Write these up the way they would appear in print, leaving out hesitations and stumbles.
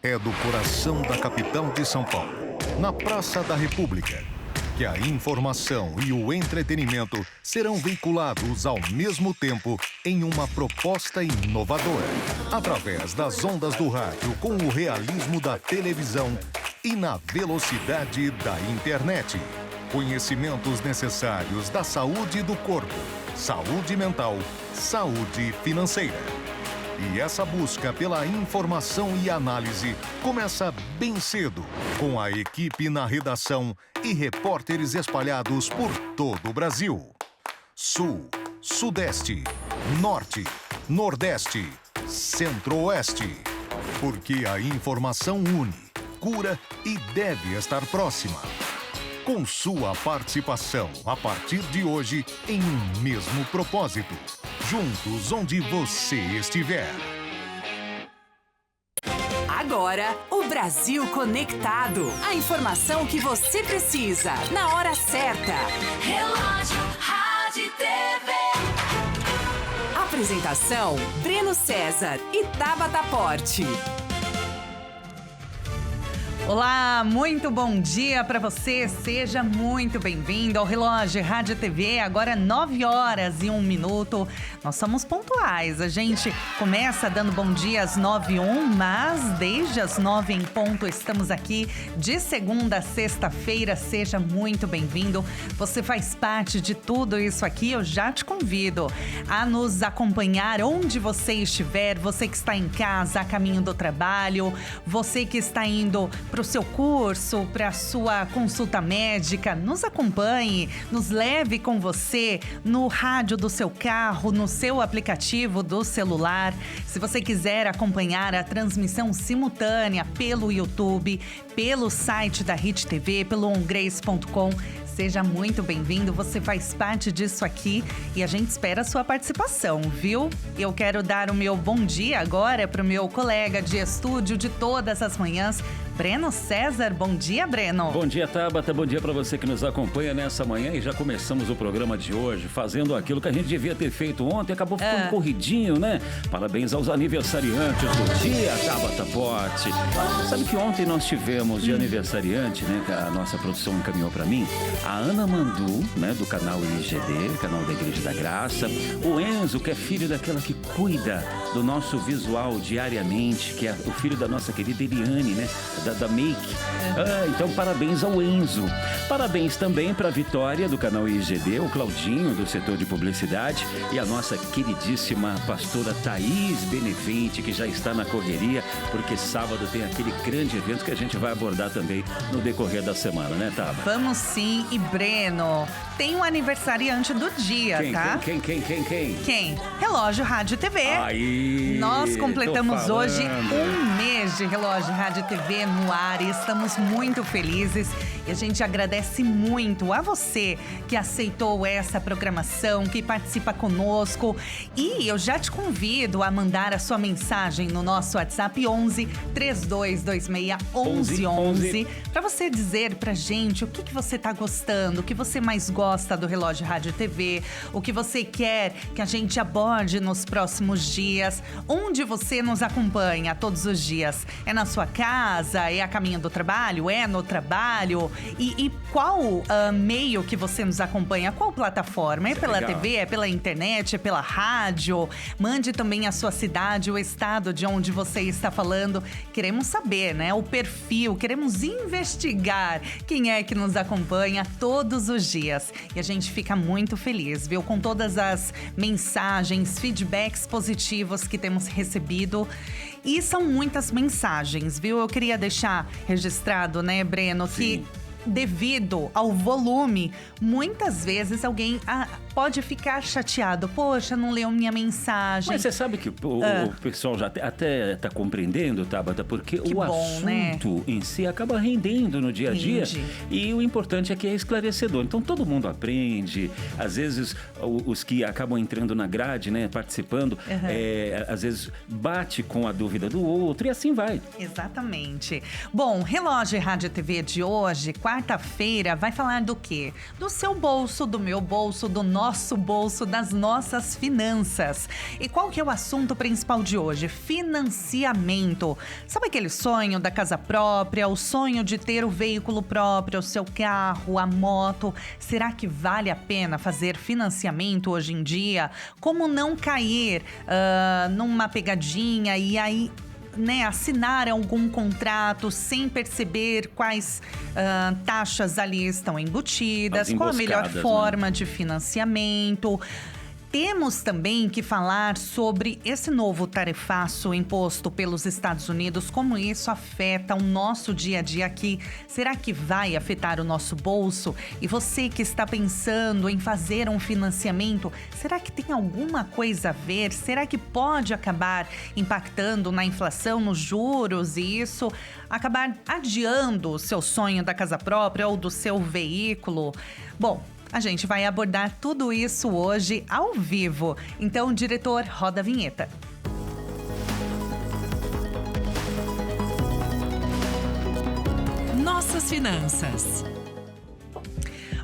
é do coração da capital de São Paulo, na Praça da República, que a informação e o entretenimento serão veiculados ao mesmo tempo em uma proposta inovadora, através das ondas do rádio com o realismo da televisão e na velocidade da internet. Conhecimentos necessários da saúde do corpo, saúde mental, saúde financeira. E essa busca pela informação e análise começa bem cedo, com a equipe na redação e repórteres espalhados por todo o Brasil. Sul, Sudeste, Norte, Nordeste, Centro-Oeste. Porque a informação une, cura e deve estar próxima. Com sua participação a partir de hoje em um mesmo propósito. Juntos onde você estiver. Agora, o Brasil Conectado. A informação que você precisa, na hora certa. Relógio, Rádio, TV. Apresentação, Breno César e Tabata Porte. Olá, muito bom dia para você, seja muito bem-vindo ao Relógio Rádio TV, agora 9h01. Nós somos pontuais, a gente começa dando bom dia às 9h01, mas desde as 9h em ponto estamos aqui de segunda a sexta-feira, seja muito bem-vindo. Você faz parte de tudo isso aqui, eu já te convido a nos acompanhar onde você estiver, você que está em casa, a caminho do trabalho, você que está indo para o seu curso, para a sua consulta médica, nos acompanhe, nos leve com você no rádio do seu carro, no seu aplicativo do celular. Se você quiser acompanhar a transmissão simultânea pelo YouTube, pelo site da Hit TV, pelo ongrace.com, seja muito bem-vindo, você faz parte disso aqui e a gente espera a sua participação, viu? Eu quero dar o meu bom dia agora para o meu colega de estúdio de todas as manhãs, Breno César. Bom dia, Breno. Bom dia, Tabata. Bom dia para você que nos acompanha nessa manhã e já começamos o programa de hoje fazendo aquilo que a gente devia ter feito ontem, acabou ficando corridinho, né? Parabéns aos aniversariantes do dia, Tabata Porte. Sabe que ontem nós tivemos de aniversariante, né, que a nossa produção encaminhou para mim, a Ana Mandu, né, do canal IGD, canal da Igreja da Graça, o Enzo, que é filho daquela que cuida do nosso visual diariamente, que é o filho da nossa querida Eliane, né, da Make. Então parabéns ao Enzo. Parabéns também para a Vitória do canal IGD, o Claudinho do setor de publicidade e a nossa queridíssima pastora Thaís Benevente, que já está na correria, porque sábado tem aquele grande evento que a gente vai abordar também no decorrer da semana, né, Taba? Vamos sim. E Breno, tem um aniversariante do dia, tá? Quem? Relógio Rádio TV. Aí, nós completamos hoje um mês de Relógio Rádio TV no ar e estamos muito felizes. E a gente agradece muito a você que aceitou essa programação, que participa conosco. E eu já te convido a mandar a sua mensagem no nosso WhatsApp 11 3226 1111 para você dizer pra gente o que você tá gostando, o que você mais gosta do Relógio Rádio TV, o que você quer que a gente aborde nos próximos dias, onde você nos acompanha todos os dias. É na sua casa? É a caminho do trabalho? É no trabalho? E qual meio que você nos acompanha? Qual plataforma? É pela TV? É pela internet? É pela rádio? Mande também a sua cidade, o estado de onde você está falando. Queremos saber, né? O perfil, queremos investigar quem é que nos acompanha todos os dias. E a gente fica muito feliz, viu? Com todas as mensagens, feedbacks positivos que temos recebido. E são muitas mensagens, viu? Eu queria deixar registrado, né, Breno, que devido ao volume, muitas vezes alguém pode ficar chateado. Poxa, não leu minha mensagem. Mas você sabe que o pessoal já até está compreendendo, Tabata, porque que o bom, assunto em si acaba rendendo no dia a dia. E o importante é que é esclarecedor. Então todo mundo aprende. Às vezes os que acabam entrando na grade, né, participando, às vezes bate com a dúvida do outro e assim vai. Exatamente. Bom, Relógio Rádio TV de hoje, quarta-feira, vai falar do quê? Do seu bolso, do meu bolso, do nosso nosso bolso, das nossas finanças. E qual que é o assunto principal de hoje? Financiamento. Sabe aquele sonho da casa própria, o sonho de ter o veículo próprio, o seu carro, a moto? Será que vale a pena fazer financiamento hoje em dia? Como não cair numa pegadinha e aí assinar algum contrato sem perceber quais taxas ali estão embutidas, qual a melhor forma de financiamento. Temos também que falar sobre esse novo tarifaço imposto pelos Estados Unidos, como isso afeta o nosso dia a dia aqui. Será que vai afetar o nosso bolso? E você que está pensando em fazer um financiamento, será que tem alguma coisa a ver? Será que pode acabar impactando na inflação, nos juros e isso acabar adiando o seu sonho da casa própria ou do seu veículo? Bom, a gente vai abordar tudo isso hoje ao vivo. Então, diretor, roda a vinheta. Nossas finanças.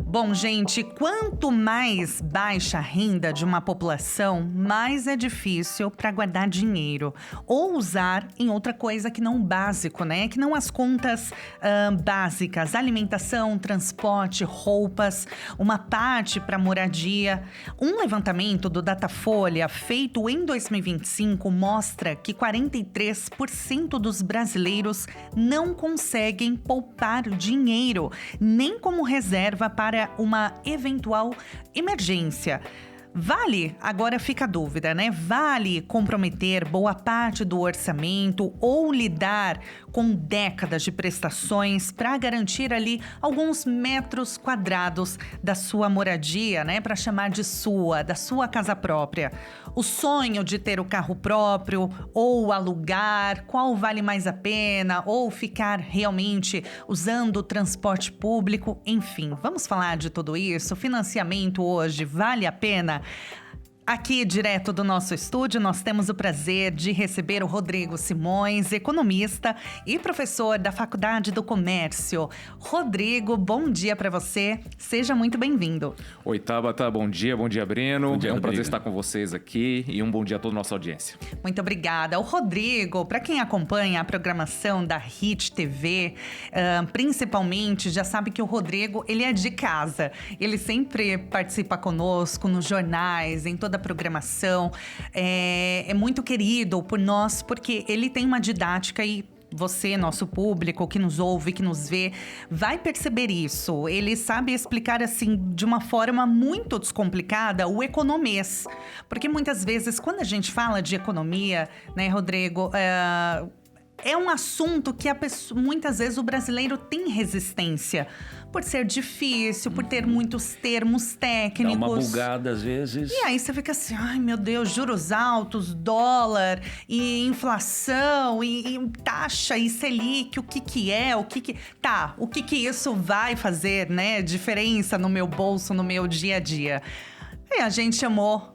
Bom, gente, quanto mais baixa a renda de uma população, mais é difícil para guardar dinheiro ou usar em outra coisa que não o básico, né? Que não as contas básicas, alimentação, transporte, roupas, uma parte para moradia. Um levantamento do Datafolha feito em 2025 mostra que 43% dos brasileiros não conseguem poupar dinheiro, nem como reserva para uma eventual emergência. Vale, agora fica a dúvida, né? Vale comprometer boa parte do orçamento ou lidar com décadas de prestações para garantir ali alguns metros quadrados da sua moradia, né? Para chamar de sua, da sua casa própria. O sonho de ter o carro próprio ou alugar, qual vale mais a pena? Ou ficar realmente usando o transporte público? Enfim, vamos falar de tudo isso. Financiamento hoje vale a pena? Aqui, direto do nosso estúdio, nós temos o prazer de receber o Rodrigo Simões, economista e professor da Faculdade do Comércio. Rodrigo, bom dia para você. Seja muito bem-vindo. Oi, Tabata. Bom dia, Breno. Bom dia, é um Rodrigo. prazer estar com vocês aqui e um bom dia a toda a nossa audiência. Muito obrigada. O Rodrigo, para quem acompanha a programação da Hit TV, principalmente, já sabe que o Rodrigo, ele é de casa. Ele sempre participa conosco nos jornais, em toda a programação. É muito querido por nós, porque ele tem uma didática e você, nosso público, que nos ouve, que nos vê, vai perceber isso. Ele sabe explicar, assim, de uma forma muito descomplicada, o economês. Porque muitas vezes, quando a gente fala de economia, né, Rodrigo, é um assunto que muitas vezes o brasileiro tem resistência. Por ser difícil, por ter muitos termos técnicos. Dá uma bugada às vezes. E aí você fica assim, ai meu Deus, juros altos, dólar, e inflação, e taxa, e Selic, o que é, o que isso vai fazer, né, diferença no meu bolso, no meu dia a dia. E a gente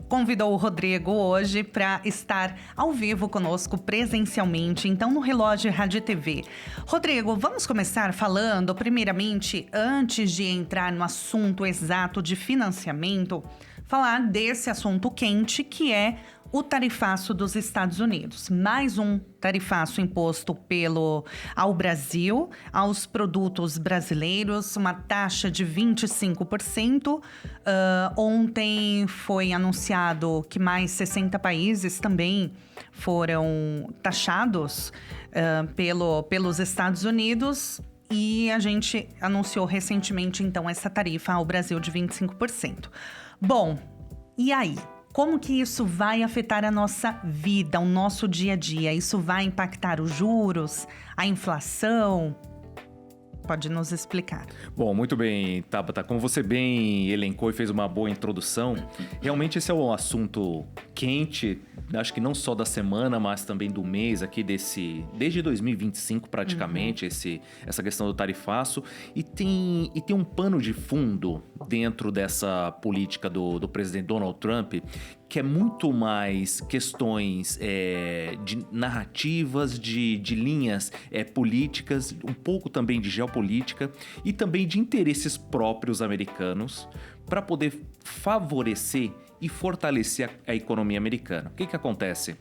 convidou o Rodrigo hoje para estar ao vivo conosco presencialmente, então no Relógio Rádio TV. Rodrigo, vamos começar falando, primeiramente, antes de entrar no assunto exato de financiamento, falar desse assunto quente que é o tarifaço dos Estados Unidos. Mais um tarifaço imposto ao Brasil, aos produtos brasileiros, uma taxa de 25%. Ontem foi anunciado que mais 60 países também foram taxados pelos Estados Unidos. E a gente anunciou recentemente, então, essa tarifa ao Brasil de 25%. Bom, e aí? Como que isso vai afetar a nossa vida, o nosso dia a dia? Isso vai impactar os juros, a inflação? Pode nos explicar. Bom, muito bem, Tabata. Como você bem elencou e fez uma boa introdução, realmente esse é um assunto quente, acho que não só da semana, mas também do mês aqui desde 2025 praticamente, essa questão do tarifaço. E tem um pano de fundo dentro dessa política do presidente Donald Trump, que é muito mais questões de narrativas, de linhas políticas, um pouco também de geopolítica e também de interesses próprios americanos para poder favorecer e fortalecer a economia americana. O que acontece?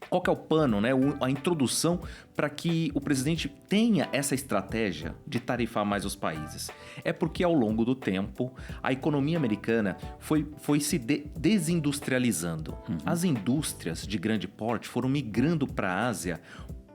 Qual que é o pano, né? A introdução para que o presidente tenha essa estratégia de tarifar mais os países? É porque ao longo do tempo a economia americana foi se desindustrializando. As indústrias de grande porte foram migrando para a Ásia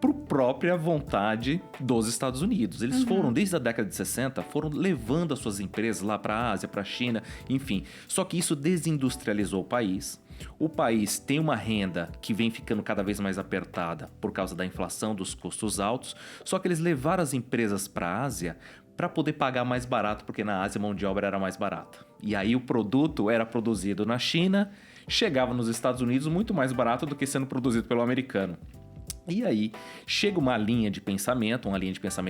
por própria vontade dos Estados Unidos. Eles foram, desde a década de 60, foram levando as suas empresas lá para a Ásia, para a China, enfim. Só que isso desindustrializou o país. O país tem uma renda que vem ficando cada vez mais apertada por causa da inflação, dos custos altos, só que eles levaram as empresas para a Ásia para poder pagar mais barato, porque na Ásia a mão de obra era mais barata. E aí o produto era produzido na China, chegava nos Estados Unidos muito mais barato do que sendo produzido pelo americano. E aí chega uma linha de pensamento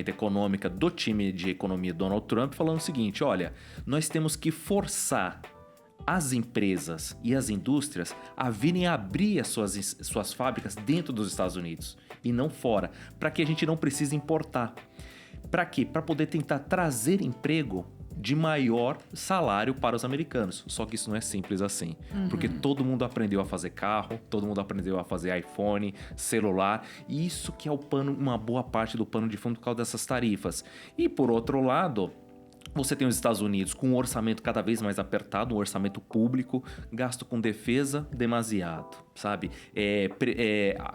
econômica do time de economia Donald Trump falando o seguinte: olha, nós temos que forçar as empresas e as indústrias a virem abrir as suas fábricas dentro dos Estados Unidos e não fora, para que a gente não precise importar. Para quê? Para poder tentar trazer emprego de maior salário para os americanos. Só que isso não é simples assim. Porque todo mundo aprendeu a fazer carro, todo mundo aprendeu a fazer iPhone, celular. E isso que é uma boa parte do pano de fundo por causa dessas tarifas. E por outro lado, você tem os Estados Unidos com um orçamento cada vez mais apertado, um orçamento público, gasto com defesa demasiado, sabe?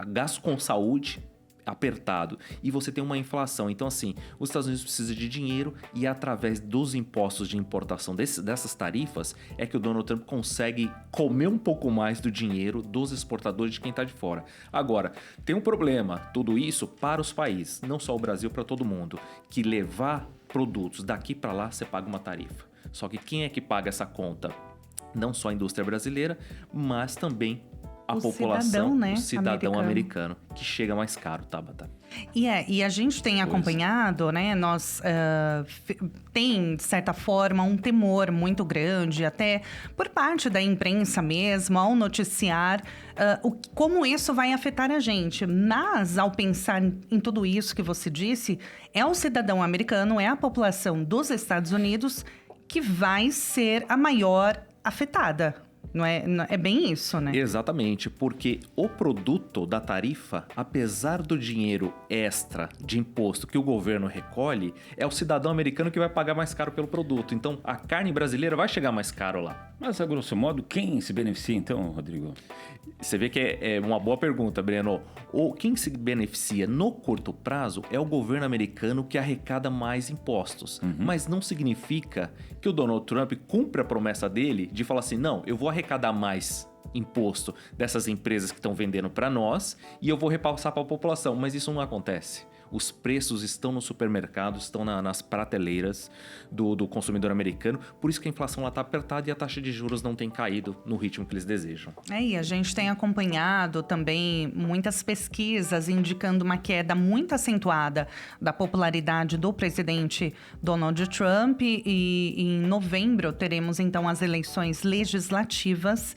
Gasto com saúde apertado. E você tem uma inflação. Então, assim, os Estados Unidos precisam de dinheiro e através dos impostos de importação dessas tarifas é que o Donald Trump consegue comer um pouco mais do dinheiro dos exportadores de quem está de fora. Agora, tem um problema, tudo isso para os países, não só o Brasil, para todo mundo, que levar produtos daqui para lá, você paga uma tarifa. Só que quem é que paga essa conta? Não só a indústria brasileira, mas também a população, o cidadão americano, que chega mais caro, Tabata. E a gente tem acompanhado, né? Nós tem, de certa forma, um temor muito grande, até por parte da imprensa mesmo, ao noticiar como isso vai afetar a gente. Mas, ao pensar em tudo isso que você disse, é o cidadão americano, é a população dos Estados Unidos que vai ser a maior afetada. Não é bem isso, né? Exatamente, porque o produto da tarifa, apesar do dinheiro extra de imposto que o governo recolhe, é o cidadão americano que vai pagar mais caro pelo produto. Então, a carne brasileira vai chegar mais caro lá. Mas, a grosso modo, quem se beneficia então, Rodrigo? Você vê que é uma boa pergunta, Breno. Quem se beneficia no curto prazo é o governo americano que arrecada mais impostos. Mas não significa que o Donald Trump cumpre a promessa dele de falar assim, não, eu vou arrecadar mais imposto dessas empresas que estão vendendo para nós e eu vou repassar para a população. Mas isso não acontece. Os preços estão no supermercado, estão nas prateleiras do consumidor americano. Por isso que a inflação lá está apertada e a taxa de juros não tem caído no ritmo que eles desejam. E a gente tem acompanhado também muitas pesquisas indicando uma queda muito acentuada da popularidade do presidente Donald Trump. E em novembro teremos então as eleições legislativas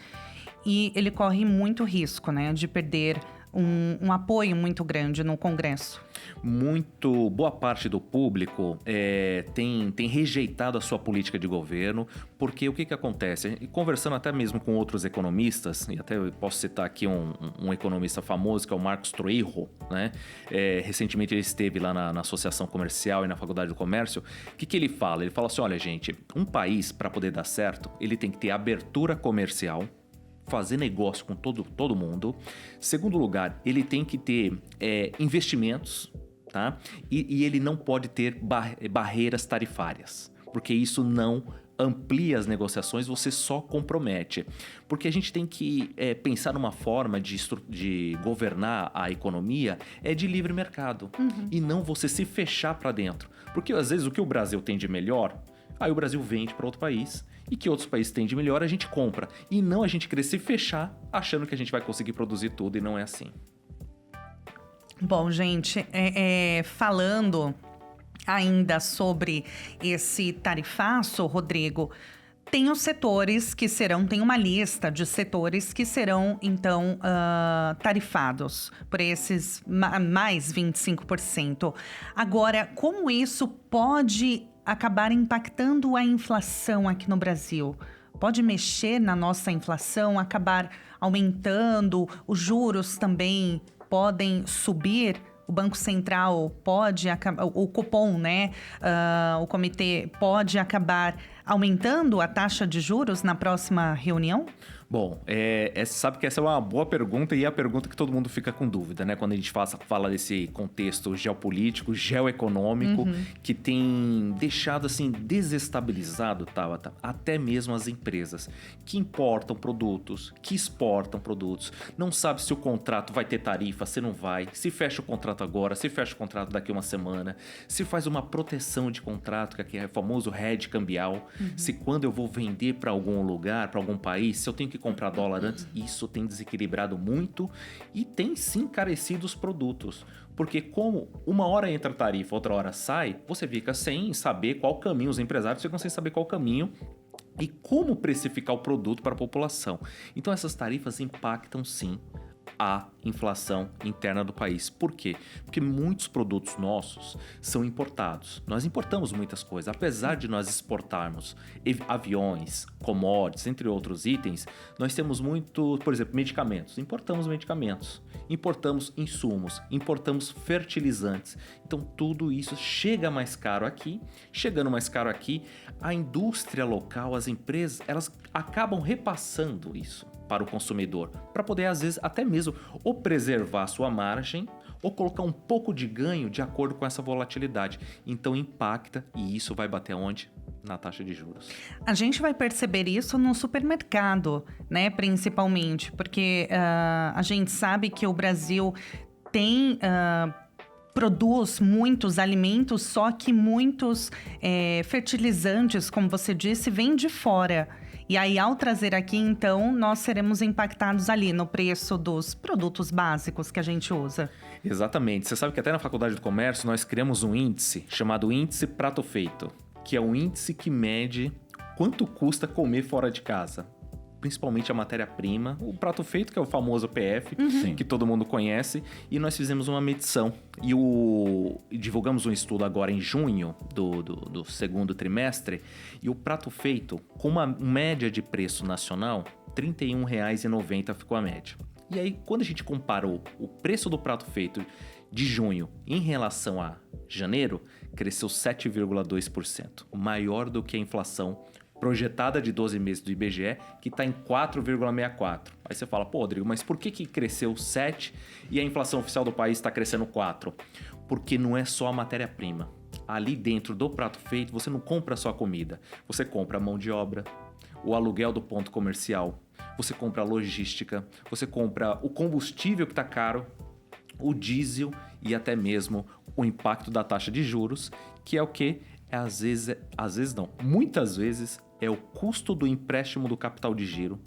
e ele corre muito risco, né, de perder um apoio muito grande no Congresso. Boa parte do público tem rejeitado a sua política de governo, porque o que acontece? Conversando até mesmo com outros economistas, e até eu posso citar aqui um economista famoso, que é o Marcos Trujillo, né? Recentemente ele esteve lá na Associação Comercial e na Faculdade do Comércio. O que ele fala? Ele fala assim, olha gente, um país para poder dar certo, ele tem que ter abertura comercial, fazer negócio com todo mundo. Segundo lugar, ele tem que ter investimentos, tá? E ele não pode ter barreiras tarifárias, porque isso não amplia as negociações, você só compromete. Porque a gente tem que pensar numa forma de governar a economia de livre mercado. E não você se fechar para dentro. Porque às vezes o que o Brasil tem de melhor, aí o Brasil vende para outro país, e que outros países têm de melhor, a gente compra. E não a gente querer se fechar achando que a gente vai conseguir produzir tudo, e não é assim. Bom, gente, falando ainda sobre esse tarifaço, Rodrigo, tem os setores que serão, tem uma lista de setores que serão, então, tarifados por esses mais 25%. Agora, como isso pode acabar impactando a inflação aqui no Brasil? Pode mexer na nossa inflação, acabar aumentando, os juros também podem subir? O Banco Central pode acabar, o Copom, né? O comitê pode acabar aumentando a taxa de juros na próxima reunião? Bom, sabe que essa é uma boa pergunta e é a pergunta que todo mundo fica com dúvida, né? Quando a gente fala desse contexto geopolítico, geoeconômico, que tem deixado, assim, desestabilizado, Tabata, até mesmo as empresas que importam produtos, que exportam produtos. Não sabe se o contrato vai ter tarifa, se não vai, se fecha o contrato agora, se fecha o contrato daqui uma semana, se faz uma proteção de contrato, que aqui é o famoso hedge cambial, se quando eu vou vender para algum lugar, para algum país, se eu tenho que comprar dólar antes, isso tem desequilibrado muito e tem sim encarecido os produtos. Porque como uma hora entra a tarifa, outra hora sai, você fica sem saber qual caminho, os empresários ficam sem saber qual caminho e como precificar o produto para a população. Então essas tarifas impactam sim a inflação interna do país. Por quê? Porque muitos produtos nossos são importados. Nós importamos muitas coisas. Apesar de nós exportarmos aviões, commodities, entre outros itens, nós temos muito, por exemplo, medicamentos. Importamos medicamentos, importamos insumos, importamos fertilizantes. Então tudo isso chega mais caro aqui. Chegando mais caro aqui, a indústria local, as empresas, elas acabam repassando isso para o consumidor, para poder, às vezes, até mesmo ou preservar a sua margem ou colocar um pouco de ganho de acordo com essa volatilidade. Então impacta e isso vai bater onde? Na taxa de juros. A gente vai perceber isso no supermercado, né? Principalmente, porque a gente sabe que o Brasil tem... produz muitos alimentos, só que muitos fertilizantes, como você disse, vêm de fora. E aí, ao trazer aqui, então, nós seremos impactados ali no preço dos produtos básicos que a gente usa. Exatamente. Você sabe que até na Faculdade do Comércio nós criamos um índice chamado Índice Prato Feito, que é um índice que mede quanto custa comer fora de casa. Principalmente a matéria-prima, o prato feito, que é o famoso PF, que todo mundo conhece, e nós fizemos uma medição. E divulgamos um estudo agora em junho do segundo trimestre, e o prato feito, com uma média de preço nacional, R$ 31,90 ficou a média. E aí, quando a gente comparou o preço do prato feito de junho em relação a janeiro, cresceu 7,2%, maior do que a inflação projetada de 12 meses do IBGE, que está em 4,64%. Aí você fala, pô, Rodrigo, mas por que cresceu 7% e a inflação oficial do país está crescendo 4%? Porque não é só a matéria-prima. Ali dentro do prato feito, você não compra só a comida. Você compra a mão de obra, o aluguel do ponto comercial, você compra a logística, você compra o combustível que está caro, o diesel e até mesmo o impacto da taxa de juros, que é o quê? Muitas vezes é o custo do empréstimo do capital de giro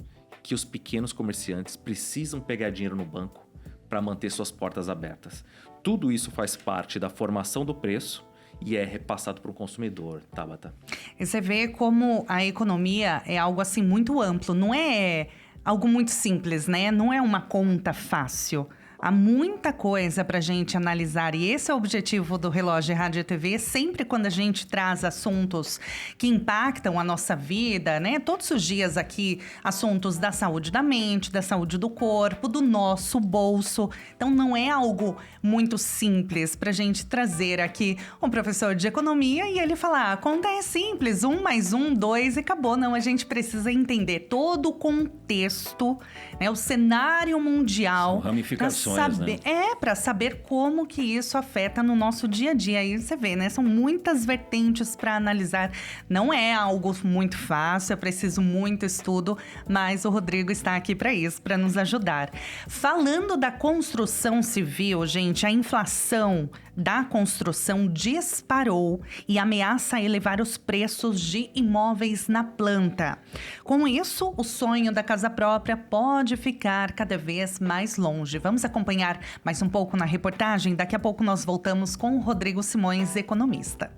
que os pequenos comerciantes precisam pegar dinheiro no banco para manter suas portas abertas. Tudo isso faz parte da formação do preço e é repassado para o consumidor, Tabata. E você vê como a economia é algo assim muito amplo, não é algo muito simples, né? Não é uma conta fácil. Há muita coisa para a gente analisar e esse é o objetivo do Relógio Rádio e TV, sempre quando a gente traz assuntos que impactam a nossa vida, né? Todos os dias aqui, assuntos da saúde da mente, da saúde do corpo, do nosso bolso. Então, não é algo muito simples para a gente trazer aqui um professor de economia e ele falar, a conta é simples, 1 mais 1, 2 e acabou. Não, a gente precisa entender todo o contexto, né? O cenário mundial. São ramificações. Saber, né? Para saber como que isso afeta no nosso dia a dia. Aí você vê, né? São muitas vertentes para analisar. Não é algo muito fácil, é preciso muito estudo, mas o Rodrigo está aqui para isso, para nos ajudar. Falando da construção civil, gente, a inflação da construção disparou e ameaça elevar os preços de imóveis na planta. Com isso, o sonho da casa própria pode ficar cada vez mais longe. Vamos acompanhar mais um pouco na reportagem. Daqui a pouco nós voltamos com o Rodrigo Simões, economista.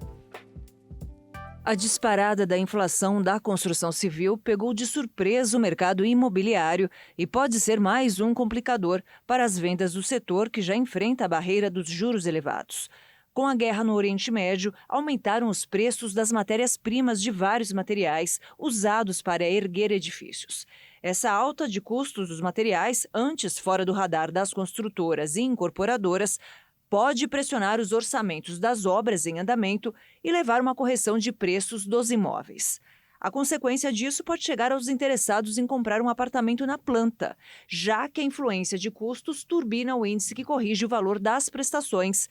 A disparada da inflação da construção civil pegou de surpresa o mercado imobiliário e pode ser mais um complicador para as vendas do setor que já enfrenta a barreira dos juros elevados. Com a guerra no Oriente Médio, aumentaram os preços das matérias-primas de vários materiais usados para erguer edifícios. Essa alta de custos dos materiais, antes fora do radar das construtoras e incorporadoras, pode pressionar os orçamentos das obras em andamento e levar a uma correção de preços dos imóveis. A consequência disso pode chegar aos interessados em comprar um apartamento na planta, já que a influência de custos turbina o índice que corrige o valor das prestações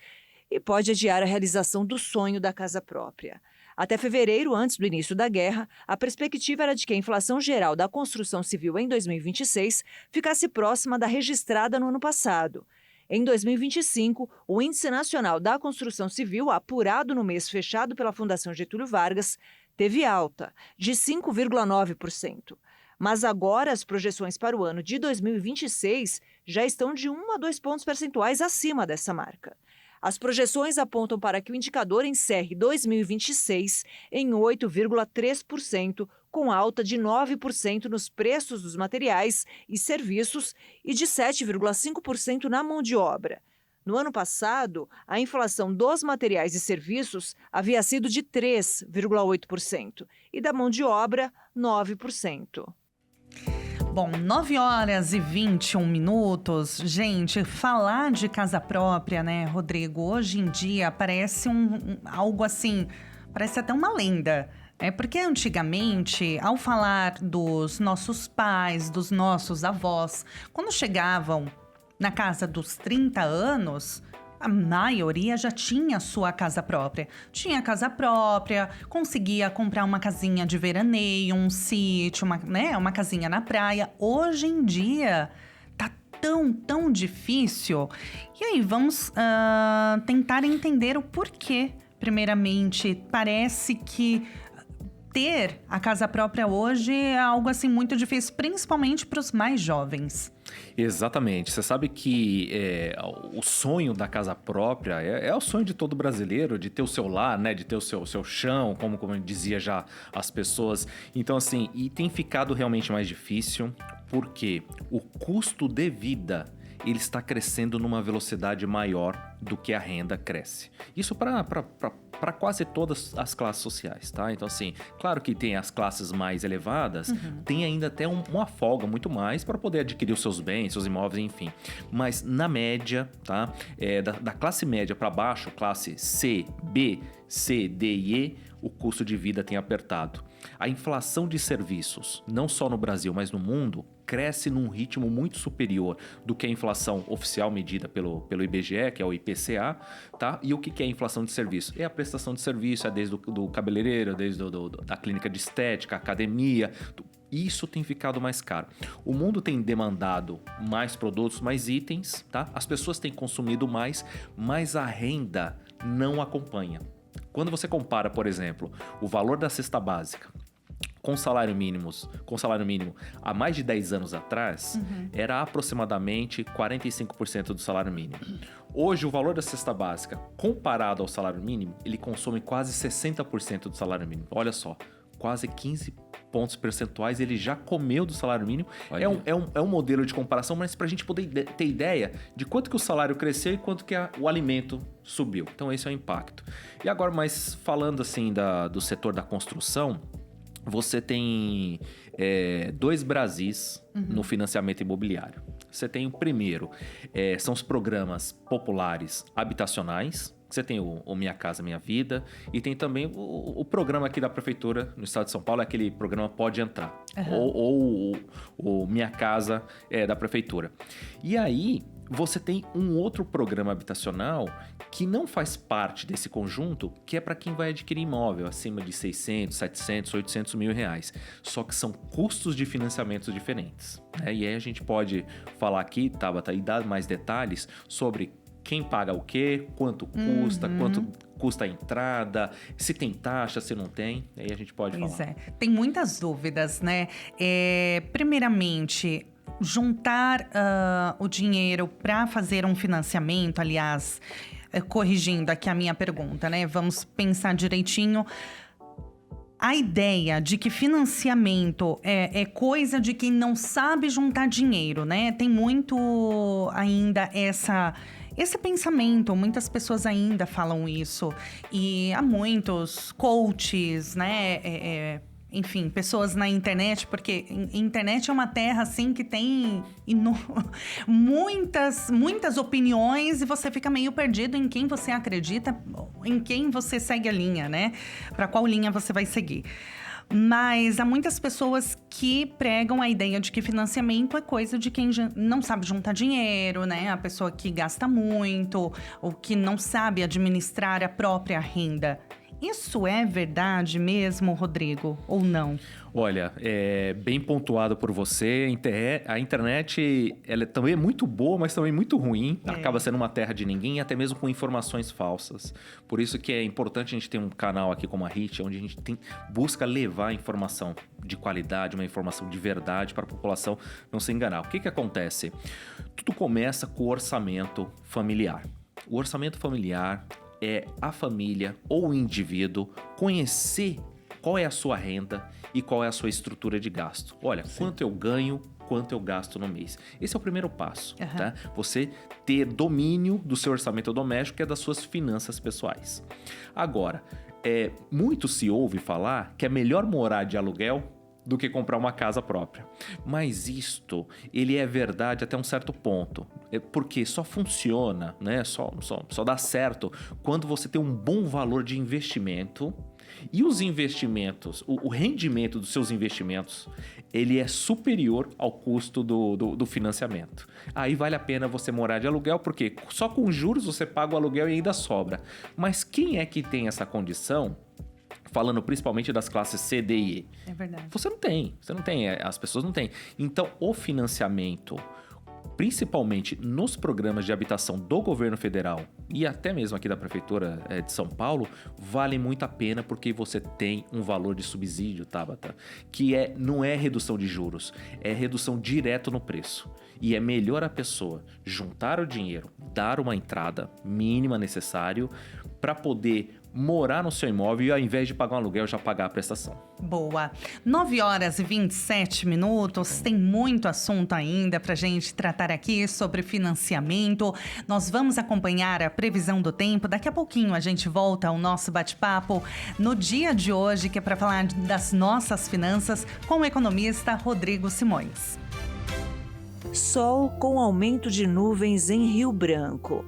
e pode adiar a realização do sonho da casa própria. Até fevereiro, antes do início da guerra, a perspectiva era de que a inflação geral da construção civil em 2026 ficasse próxima da registrada no ano passado. Em 2025, o Índice Nacional da Construção Civil, apurado no mês fechado pela Fundação Getúlio Vargas, teve alta, de 5,9%. Mas agora as projeções para o ano de 2026 já estão de 1 a 2 pontos percentuais acima dessa marca. As projeções apontam para que o indicador encerre 2026 em 8,3%, com alta de 9% nos preços dos materiais e serviços e de 7,5% na mão de obra. No ano passado, a inflação dos materiais e serviços havia sido de 3,8% e da mão de obra, 9%. Bom, 9h21. Gente, falar de casa própria, né, Rodrigo? Hoje em dia parece algo assim, parece até uma lenda. Porque antigamente, ao falar dos nossos pais, dos nossos avós, quando chegavam na casa dos 30 anos, a maioria já tinha sua casa própria. Tinha casa própria, conseguia comprar uma casinha de veraneio, um sítio, uma casinha na praia. Hoje em dia, tá tão difícil. E aí, vamos tentar entender o porquê. Primeiramente, parece que ter a casa própria hoje é algo assim muito difícil, principalmente para os mais jovens. Exatamente. Você sabe que o sonho da casa própria é o sonho de todo brasileiro, de ter o seu lar, né? De ter o seu chão, como dizia já as pessoas. Então, assim, e tem ficado realmente mais difícil, porque o custo de vida ele está crescendo numa velocidade maior do que a renda cresce. Isso para quase todas as classes sociais, tá? Então, assim, claro que tem as classes mais elevadas, tem ainda até uma folga muito mais para poder adquirir os seus bens, seus imóveis, enfim. Mas na média, tá? Da classe média para baixo, classe C, B, C, D e E, o custo de vida tem apertado. A inflação de serviços, não só no Brasil, mas no mundo, cresce num ritmo muito superior do que a inflação oficial medida pelo IBGE, que é o IPCA, tá? E o que é a inflação de serviço? É a prestação de serviço, desde do cabeleireiro, desde da clínica de estética, academia. Isso tem ficado mais caro. O mundo tem demandado mais produtos, mais itens, tá? As pessoas têm consumido mais, mas a renda não acompanha. Quando você compara, por exemplo, o valor da cesta básica com salário mínimo há mais de 10 anos atrás, era aproximadamente 45% do salário mínimo. Hoje, o valor da cesta básica, comparado ao salário mínimo, ele consome quase 60% do salário mínimo. Olha só, quase 15 pontos percentuais ele já comeu do salário mínimo. É um modelo de comparação, mas para a gente poder ter ideia de quanto que o salário cresceu e quanto que o alimento subiu. Então esse é o impacto. E agora, mas falando assim do setor da construção, você tem 2 Brasis no financiamento imobiliário. Você tem o primeiro, são os programas populares habitacionais. Você tem o Minha Casa Minha Vida e tem também o programa aqui da Prefeitura no estado de São Paulo, é aquele programa Pode Entrar, ou o Minha Casa da Prefeitura. E aí você tem um outro programa habitacional que não faz parte desse conjunto, que é para quem vai adquirir imóvel acima de 600, 700, 800 mil reais. Só que são custos de financiamento diferentes, né? E aí a gente pode falar aqui, Tabata, e dar mais detalhes sobre quem paga o quê, quanto custa a entrada, se tem taxa, se não tem, aí a gente pode falar. Tem muitas dúvidas, né? Primeiramente, juntar o dinheiro para fazer um financiamento, aliás, corrigindo aqui a minha pergunta, né? Vamos pensar direitinho. a ideia de que financiamento é coisa de quem não sabe juntar dinheiro, né? Tem muito ainda esse pensamento, muitas pessoas ainda falam isso. E há muitos coaches, né? Enfim, pessoas na internet, porque a internet é uma terra, assim, que tem muitas opiniões e você fica meio perdido em quem você acredita, em quem você segue a linha, né? Para qual linha você vai seguir. Mas há muitas pessoas que pregam a ideia de que financiamento é coisa de quem não sabe juntar dinheiro, né? A pessoa que gasta muito ou que não sabe administrar a própria renda. Isso é verdade mesmo, Rodrigo, ou não? Olha, bem pontuado por você. A internet, ela também é muito boa, mas também muito ruim. Acaba sendo uma terra de ninguém, até mesmo com informações falsas. Por isso que é importante a gente ter um canal aqui como a HIT, onde a gente busca levar informação de qualidade, uma informação de verdade para a população não se enganar. O que acontece? Tudo começa com o orçamento familiar. O orçamento familiar é a família ou o indivíduo conhecer qual é a sua renda e qual é a sua estrutura de gasto. Olha, quanto eu ganho, quanto eu gasto no mês. Esse é o primeiro passo, tá? Você ter domínio do seu orçamento doméstico e das suas finanças pessoais. Agora, muito se ouve falar que é melhor morar de aluguel do que comprar uma casa própria. Mas isto, ele é verdade até um certo ponto. Porque só funciona, né? Só dá certo quando você tem um bom valor de investimento e os investimentos, o rendimento dos seus investimentos, ele é superior ao custo do financiamento. Aí vale a pena você morar de aluguel, porque só com juros você paga o aluguel e ainda sobra. Mas quem é que tem essa condição? Falando principalmente das classes C, D e E. É verdade. Você não tem, as pessoas não têm. Então, o financiamento, principalmente nos programas de habitação do governo federal e até mesmo aqui da Prefeitura de São Paulo, vale muito a pena porque você tem um valor de subsídio, Tabata, que não é redução de juros, é redução direto no preço. E é melhor a pessoa juntar o dinheiro, dar uma entrada mínima necessária para poder morar no seu imóvel e ao invés de pagar um aluguel, já pagar a prestação. Boa. 9h27. Tem muito assunto ainda pra gente tratar aqui sobre financiamento. Nós vamos acompanhar a previsão do tempo. Daqui a pouquinho a gente volta ao nosso bate-papo no dia de hoje, que é para falar das nossas finanças com o economista Rodrigo Simões. Sol com aumento de nuvens em Rio Branco.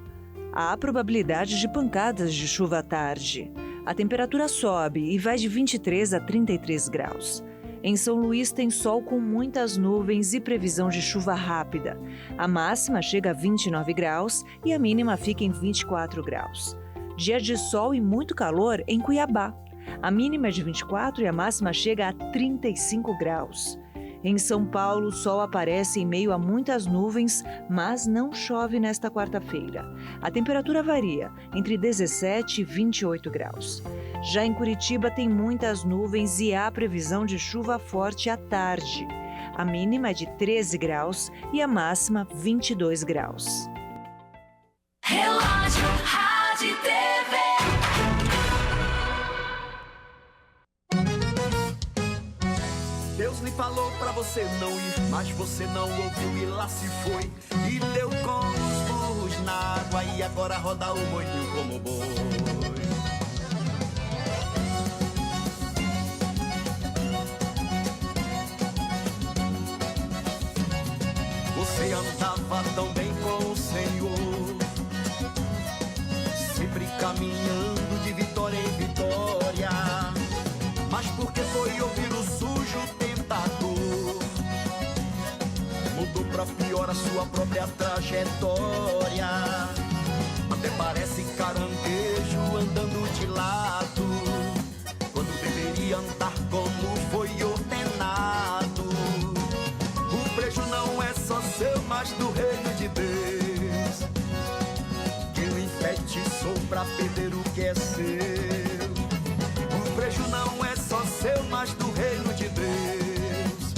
Há probabilidade de pancadas de chuva à tarde. A temperatura sobe e vai de 23 a 33 graus. Em São Luís tem sol com muitas nuvens e previsão de chuva rápida. A máxima chega a 29 graus e a mínima fica em 24 graus. Dia de sol e muito calor em Cuiabá. A mínima é de 24 e a máxima chega a 35 graus. Em São Paulo, o sol aparece em meio a muitas nuvens, mas não chove nesta quarta-feira. A temperatura varia entre 17 e 28 graus. Já em Curitiba tem muitas nuvens e há previsão de chuva forte à tarde. A mínima é de 13 graus e a máxima 22 graus. Relógio Rádio TV. Deus lhe falou pra você não ir, mas você não ouviu e lá se foi. E deu com os burros na água e agora roda o moinho como boi. Você andava tão bem com o Senhor, sempre caminhando de vitória em vitória. Mas porque foi ouvir o sujo tentador, mudou pra pior a sua própria trajetória. Até parece caranguejo andando de lado, quando deveria andar como foi ordenado. O prejuízo não é só seu, mas do reino de Deus. Quem o enfeitiçou pra perder o que é seu? O prejuízo não é só seu, mas do reino de Deus.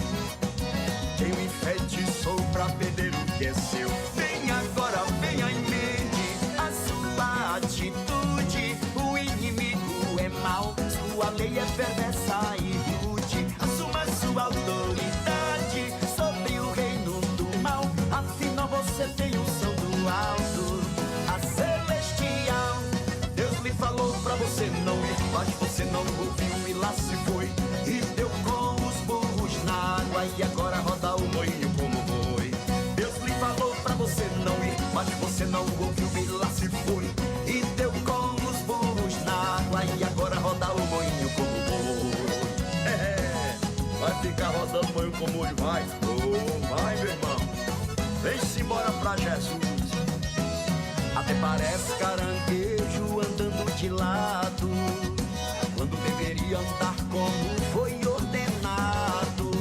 Quem o enfeitiçou pra perder o que é seu? Vem agora, venha em mente a sua atitude. O inimigo é mau, sua lei é perversa manho como hoje vai. Oh, vai, meu irmão, vem-se embora pra Jesus. Até parece caranguejo andando de lado, quando deveria andar como foi ordenado.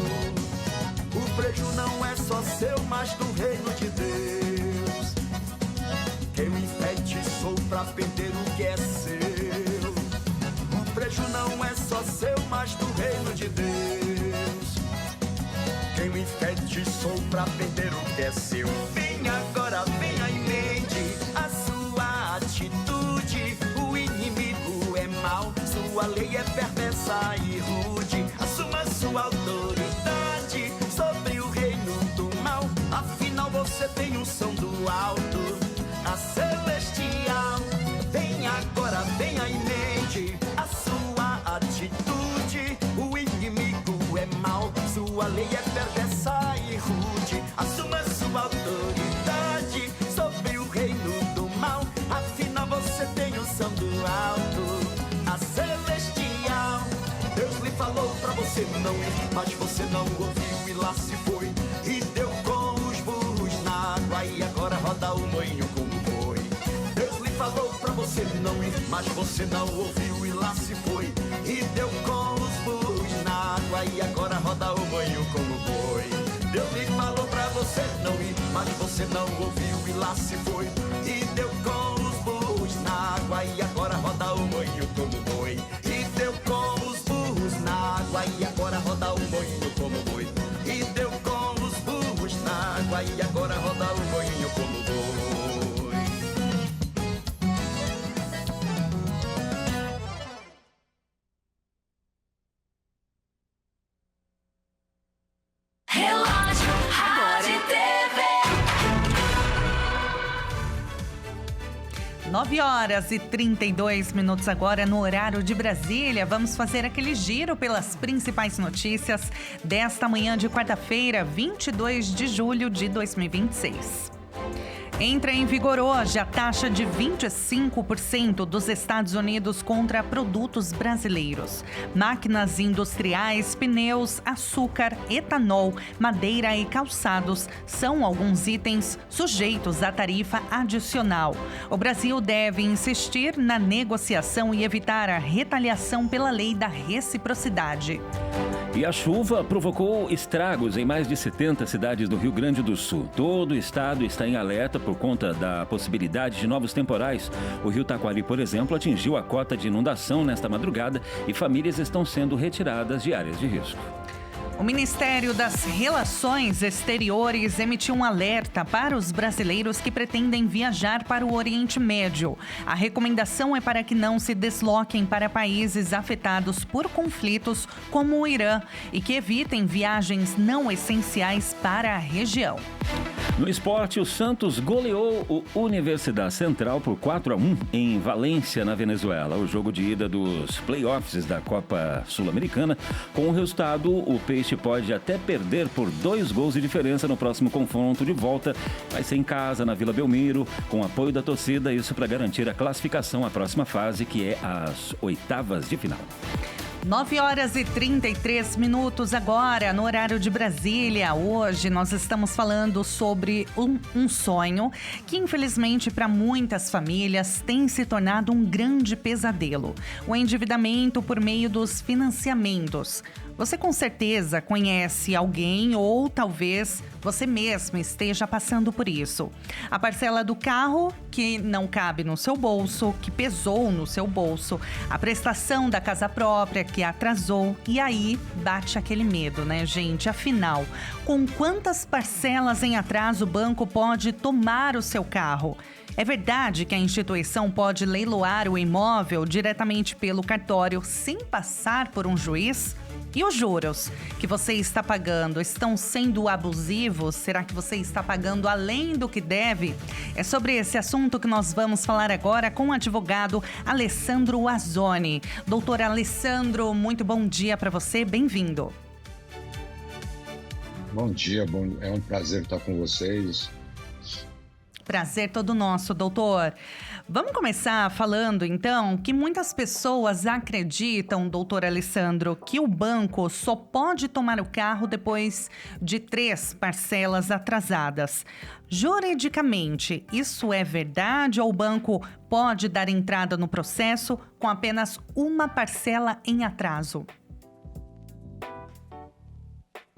O preju não é só seu, mas do reino de Deus. Quem o enfeitiçou pra perder o que é seu. O preju não é só seu, mas do reino de Deus. Quem o enfeitiçou pra perder o que é seu. Vem agora, venha em mente a sua atitude. O inimigo é mau, sua lei é perversa e rude. Assuma sua autoridade sobre o reino do mal. Afinal você tem unção do alto, a celestial. Vem agora, venha em mente a sua atitude. O inimigo é mau, sua lei é perversa e rude. Assuma sua autoridade sobre o reino do mal. Afinal você tem unção do alto, a celestial. Deus lhe falou pra você não ir, mas você não ouviu e lá se foi. E deu com os burros na água e agora roda o moinho como boi. Deus lhe falou pra você não ir, mas você não ouviu e lá se foi. E deu com os burros na água e agora roda o moinho como boi. Deus lhe falou pra você não ir, mas você não ouviu e lá se foi. E deu com os burros na água e agora roda o moinho como boi. E deu com os burros na água e agora roda o moinho como boi. E deu com os burros na água e agora roda o moinho como boi. Relógio Rádio TV. 9h32 agora no horário de Brasília. Vamos fazer aquele giro pelas principais notícias desta manhã de quarta-feira, 22 de julho de 2026. Entra em vigor hoje a taxa de 25% dos Estados Unidos contra produtos brasileiros. Máquinas industriais, pneus, açúcar, etanol, madeira e calçados são alguns itens sujeitos à tarifa adicional. O Brasil deve insistir na negociação e evitar a retaliação pela lei da reciprocidade. E a chuva provocou estragos em mais de 70 cidades do Rio Grande do Sul. Todo o estado está em alerta por conta da possibilidade de novos temporais. O Rio Taquari, por exemplo, atingiu a cota de inundação nesta madrugada e famílias estão sendo retiradas de áreas de risco. O Ministério das Relações Exteriores emitiu um alerta para os brasileiros que pretendem viajar para o Oriente Médio. A recomendação é para que não se desloquem para países afetados por conflitos como o Irã e que evitem viagens não essenciais para a região. No esporte, o Santos goleou o Universidade Central por 4-1 em Valência, na Venezuela. O jogo de ida dos playoffs da Copa Sul-Americana. Com o resultado, o Peixe pode até perder por 2 gols de diferença no próximo confronto de volta. Vai ser em casa, na Vila Belmiro, com apoio da torcida, isso para garantir a classificação à próxima fase, que é as oitavas de final. 9h33 agora, no horário de Brasília. Hoje nós estamos falando sobre um sonho que, infelizmente, para muitas famílias tem se tornado um grande pesadelo. O endividamento por meio dos financiamentos. Você com certeza conhece alguém ou talvez você mesmo esteja passando por isso. A parcela do carro que não cabe no seu bolso, que pesou no seu bolso, a prestação da casa própria que atrasou e aí bate aquele medo, né, gente? Afinal, com quantas parcelas em atraso o banco pode tomar o seu carro? É verdade que a instituição pode leiloar o imóvel diretamente pelo cartório sem passar por um juiz? E os juros que você está pagando estão sendo abusivos? Será que você está pagando além do que deve? É sobre esse assunto que nós vamos falar agora com o advogado Alessandro Azzoni. Doutor Alessandro, muito bom dia para você, bem-vindo. Bom dia, é um prazer estar com vocês. Prazer todo nosso, doutor. Vamos começar falando, então, que muitas pessoas acreditam, doutor Alessandro, que o banco só pode tomar o carro depois de 3 parcelas atrasadas. Juridicamente, isso é verdade ou o banco pode dar entrada no processo com apenas uma parcela em atraso?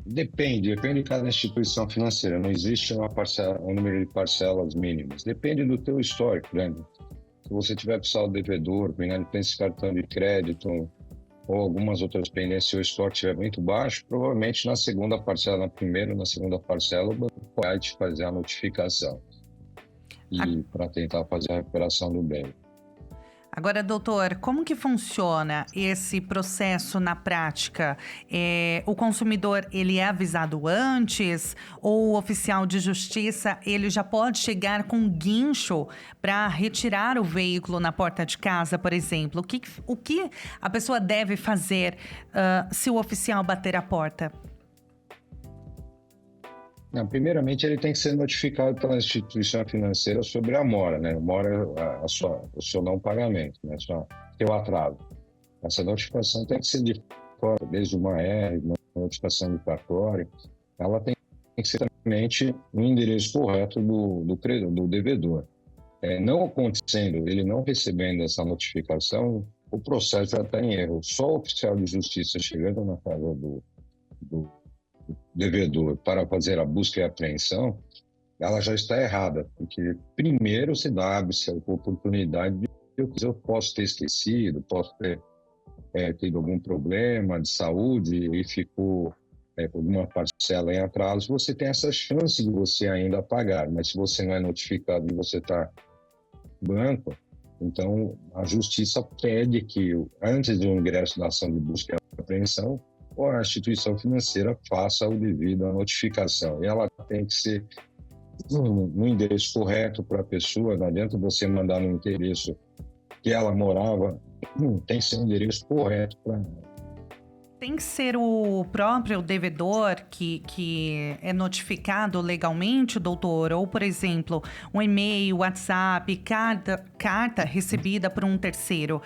Depende de cada instituição financeira. Não existe um número de parcelas mínimas. Depende do teu histórico, né? Se você tiver saldo devedor, inadimplência de cartão de crédito ou algumas outras pendências, se o histórico estiver muito baixo, provavelmente na segunda parcela, na primeira ou na segunda parcela, o banco pode fazer a notificação para tentar fazer a recuperação do bem. Agora, doutor, como que funciona esse processo na prática? O consumidor, ele é avisado antes ou o oficial de justiça, ele já pode chegar com guincho para retirar o veículo na porta de casa, por exemplo? O que a pessoa deve fazer se o oficial bater a porta? Não, primeiramente, ele tem que ser notificado pela instituição financeira sobre a mora, né? Mora o seu não pagamento, né? Seu atraso. Essa notificação tem que ser de fora, desde uma R, uma notificação de cartório. Ela tem que ser realmente no endereço correto do devedor. Não acontecendo, ele não recebendo essa notificação, o processo já está em erro. Só o oficial de justiça chegando na casa do devedor para fazer a busca e apreensão, ela já está errada, porque primeiro se abre-se a oportunidade de eu posso ter esquecido, posso ter tido algum problema de saúde e ficou alguma parcela em atraso, você tem essa chance de você ainda pagar, mas se você não é notificado e você está no banco, então a justiça pede que antes do ingresso da ação de busca e apreensão, a instituição financeira faça o devido à notificação. E ela tem que ser no endereço correto para a pessoa, não adianta você mandar no endereço que ela morava, tem que ser um endereço correto para ela. Tem que ser o próprio devedor que é notificado legalmente, doutor? Ou, por exemplo, um e-mail, WhatsApp, carta recebida por um terceiro.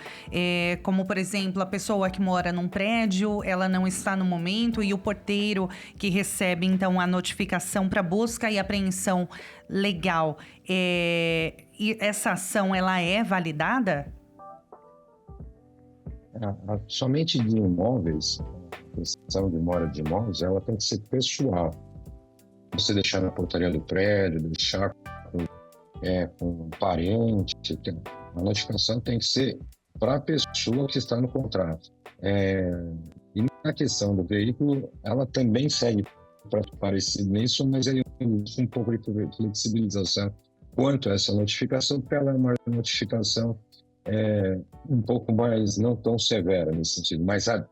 Como, por exemplo, a pessoa que mora num prédio, ela não está no momento e o porteiro que recebe, então, a notificação para busca e apreensão legal. E essa ação, ela é validada? Somente de imóveis, a questão de mora de imóveis, ela tem que ser pessoal. Você deixar na portaria do prédio, deixar com um parente, a notificação tem que ser para a pessoa que está no contrato. E na questão do veículo, ela também segue parecido nisso, mas aí um pouco de flexibilização quanto a essa notificação, porque ela é uma notificação um pouco mais, não tão severa nesse sentido, mas a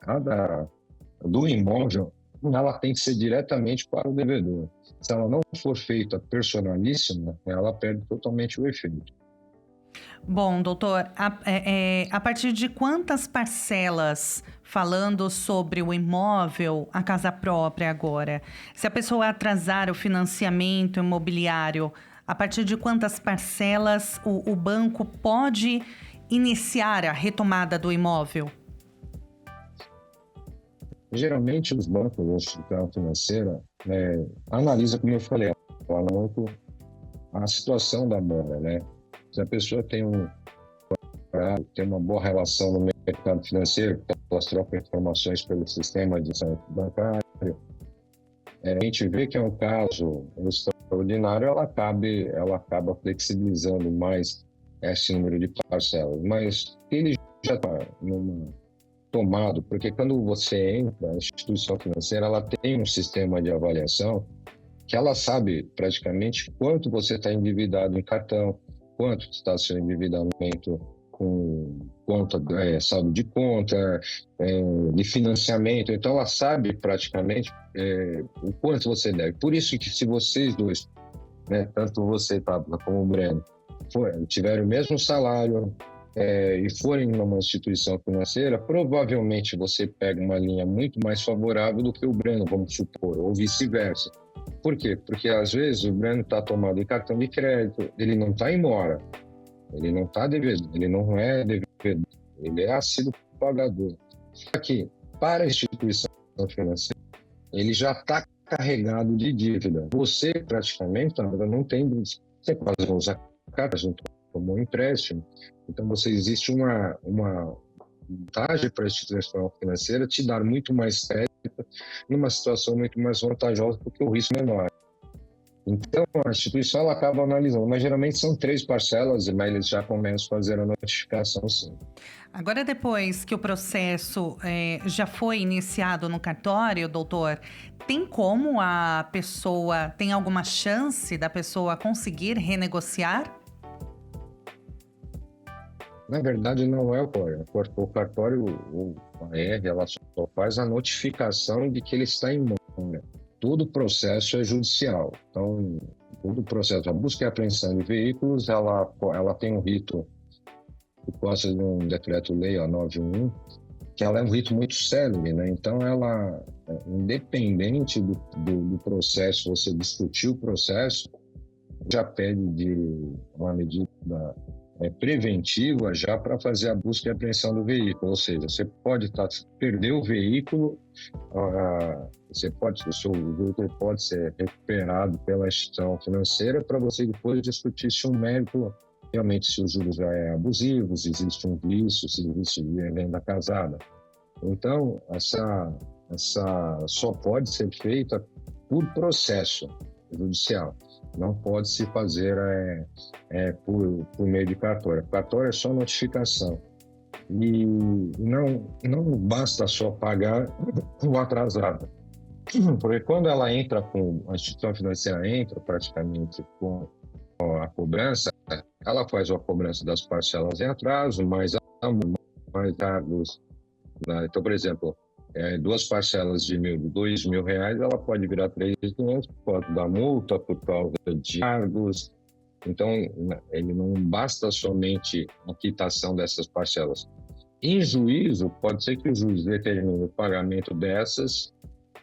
do imóvel, ela tem que ser diretamente para o devedor. Se ela não for feita personalíssima, ela perde totalmente o efeito. Bom, doutor, a partir de quantas parcelas, falando sobre o imóvel, a casa própria agora, se a pessoa atrasar o financiamento imobiliário, a partir de quantas parcelas o banco pode iniciar a retomada do imóvel? Geralmente os bancos, a instituição financeira, analisa, como eu falei, a situação da mora, né? Se a pessoa tem uma boa relação no mercado financeiro, elas trocam informações pelo sistema de bancário, a gente vê que é um caso extraordinário, ela acaba flexibilizando mais esse número de parcelas, mas ele já está tomado, porque quando você entra, a instituição financeira, ela tem um sistema de avaliação que ela sabe praticamente quanto você está endividado em cartão, quanto está seu endividamento com conta, saldo de conta, de financiamento, então ela sabe praticamente o quanto você deve. Por isso que se vocês dois, né, tanto você, Pablo, como o Breno, tiverem o mesmo salário e forem numa instituição financeira, provavelmente você pega uma linha muito mais favorável do que o Breno, vamos supor, ou vice-versa. Por quê? Porque às vezes o Breno está tomado em cartão de crédito, ele não está em mora, Ele não está devendo, ele não é devedor, ele é assíduo pagador. Só que, para a instituição financeira, ele já está carregado de dívida. Você, praticamente, não tem dívida. Você quase não usa carta, não tomou empréstimo. Então, existe uma vantagem para a instituição financeira te dar muito mais crédito numa situação muito mais vantajosa porque o risco é menor. Então, a instituição ela acaba analisando, mas geralmente são 3 parcelas, mas eles já começam a fazer a notificação, sim. Agora, depois que o processo já foi iniciado no cartório, doutor, tem como tem alguma chance da pessoa conseguir renegociar? Na verdade, não é o cartório. O cartório, a AR, ela só faz a notificação de que ele está imóvel. Todo o processo é judicial. Então, todo o processo, a busca e apreensão de veículos, ela tem um rito que consta de um decreto-lei, 911, que ela é um rito muito célere, né? Então, ela, independente do processo, você discutir o processo, já pede de uma medida preventiva já para fazer a busca e apreensão do veículo, ou seja, você pode perder o veículo, o seu veículo pode ser recuperado pela instituição financeira para você depois discutir se o mérito realmente se os juros já é abusivo, se existe um vício, se existe venda casada. Então, essa só pode ser feita por processo judicial. Não pode se fazer por meio de cartório. Cartório é só notificação. E não basta só pagar o atrasado. Porque quando a instituição financeira entra praticamente com a cobrança, ela faz a cobrança das parcelas em atraso, mais dados. Então, por exemplo, 2 parcelas de R$2.000, ela pode virar 3.500 por causa da multa, por causa de cargos. Então, ele não basta somente a quitação dessas parcelas. Em juízo, pode ser que o juiz determine o pagamento dessas,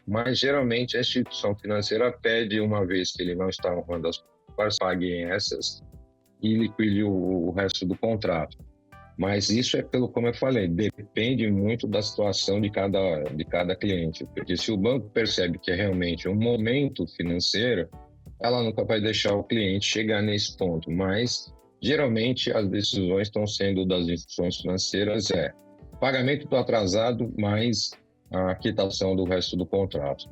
mas geralmente a instituição financeira pede, uma vez que ele não está honrando as parcelas, paguem essas e liquide o resto do contrato. Mas isso como eu falei, depende muito da situação de cada cliente. Porque se o banco percebe que é realmente um momento financeiro, ela nunca vai deixar o cliente chegar nesse ponto. Mas, geralmente, as decisões estão sendo das instituições financeiras pagamento do atrasado mais a quitação do resto do contrato.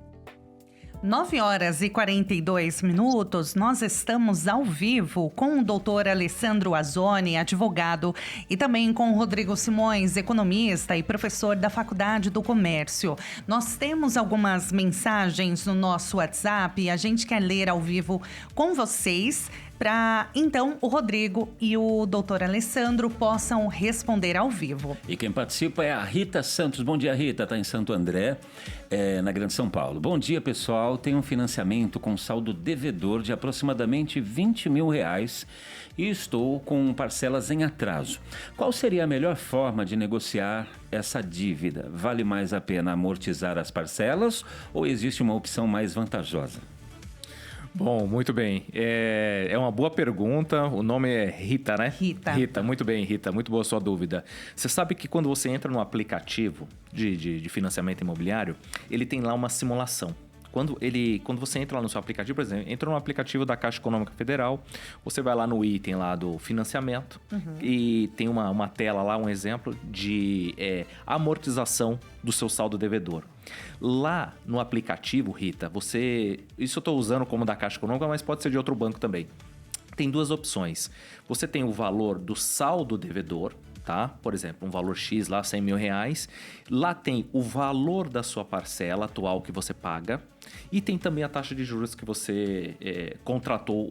9h42, nós estamos ao vivo com o doutor Alessandro Azzoni, advogado, e também com o Rodrigo Simões, economista e professor da Faculdade do Comércio. Nós temos algumas mensagens no nosso WhatsApp e a gente quer ler ao vivo com vocês, para então o Rodrigo e o doutor Alessandro possam responder ao vivo. E quem participa é a Rita Santos. Bom dia, Rita, está em Santo André, na Grande São Paulo. Bom dia, pessoal. Tenho um financiamento com saldo devedor de aproximadamente R$20.000 e estou com parcelas em atraso. Qual seria a melhor forma de negociar essa dívida? Vale mais a pena amortizar as parcelas ou existe uma opção mais vantajosa? Bom, muito bem. É uma boa pergunta. O nome é Rita, né? Rita, muito bem, Rita. Muito boa a sua dúvida. Você sabe que quando você entra no aplicativo de financiamento imobiliário, ele tem lá uma simulação. Quando você entra lá no seu aplicativo, por exemplo, entra no aplicativo da Caixa Econômica Federal, você vai lá no item lá do financiamento e tem uma tela lá, um exemplo de amortização do seu saldo devedor. Lá no aplicativo, Rita, isso eu estou usando como da Caixa Econômica, mas pode ser de outro banco também. Tem 2 opções. Você tem o valor do saldo devedor, tá? Por exemplo, um valor X lá, R$100.000. Lá tem o valor da sua parcela atual que você paga e tem também a taxa de juros que você contratou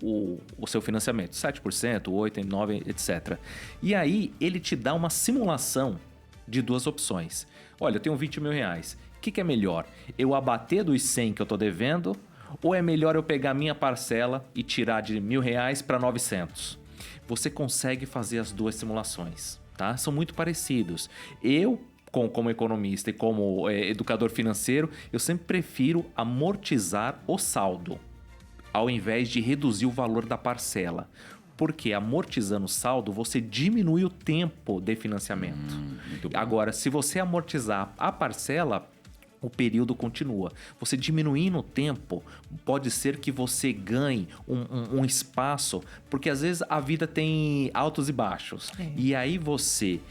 o seu financiamento, 7%, 8%, 9%, etc. E aí ele te dá uma simulação de 2 opções. Olha, eu tenho R$20.000. O que é melhor? Eu abater dos 100 que eu estou devendo ou é melhor eu pegar a minha parcela e tirar de R$1.000 para 900? Você consegue fazer as 2 simulações. Tá? São muito parecidos. Eu, como economista e como educador financeiro, eu sempre prefiro amortizar o saldo, ao invés de reduzir o valor da parcela. Porque amortizando o saldo, você diminui o tempo de financiamento. Agora, se você amortizar a parcela, o período continua. Você diminuindo o tempo, pode ser que você ganhe um espaço, porque às vezes a vida tem altos e baixos. E aí você,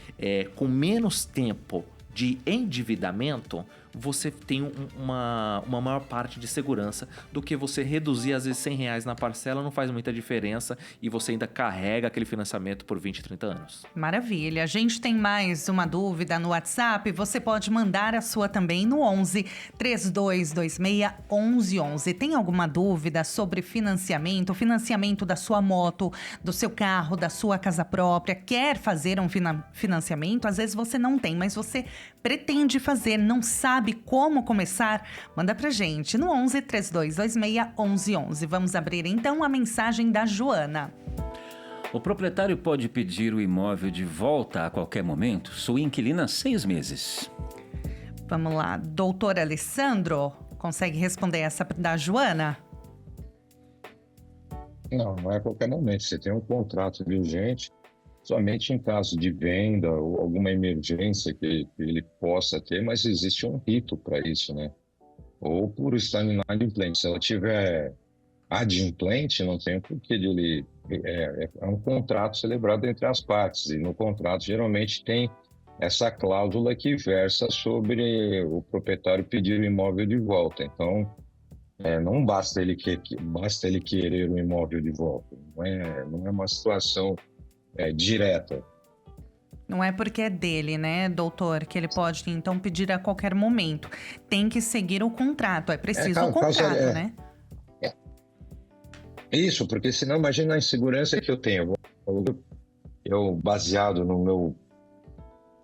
com menos tempo de endividamento, você tem uma maior parte de segurança do que você reduzir, às vezes, R$100 na parcela, não faz muita diferença e você ainda carrega aquele financiamento por 20, 30 anos. Maravilha. A gente tem mais uma dúvida no WhatsApp. Você pode mandar a sua também no 11 3226 1111. Tem alguma dúvida sobre financiamento? O financiamento da sua moto, do seu carro, da sua casa própria? Quer fazer um financiamento? Às vezes você não tem, mas você pretende fazer, não sabe como começar? Manda pra gente no 11 3226 1111. Vamos abrir então a mensagem da Joana. O proprietário pode pedir o imóvel de volta a qualquer momento? Sou inquilina há 6 meses. Vamos lá, doutor Alessandro, consegue responder essa da Joana? Não é a qualquer momento. Você tem um contrato vigente, somente em caso de venda ou alguma emergência que ele possa ter, mas existe um rito para isso, né? Ou por estar inadimplente. Se ela tiver adimplente, não tem porquê dele... É um contrato celebrado entre as partes, e no contrato geralmente tem essa cláusula que versa sobre o proprietário pedir o imóvel de volta. Então, não basta ele querer o imóvel de volta. Não é uma situação direta. Não é porque é dele, né, doutor, que ele pode, então, pedir a qualquer momento. Tem que seguir o contrato. É preciso o contrato, né? Isso, porque senão, imagina a insegurança que eu tenho. Eu baseado no meu...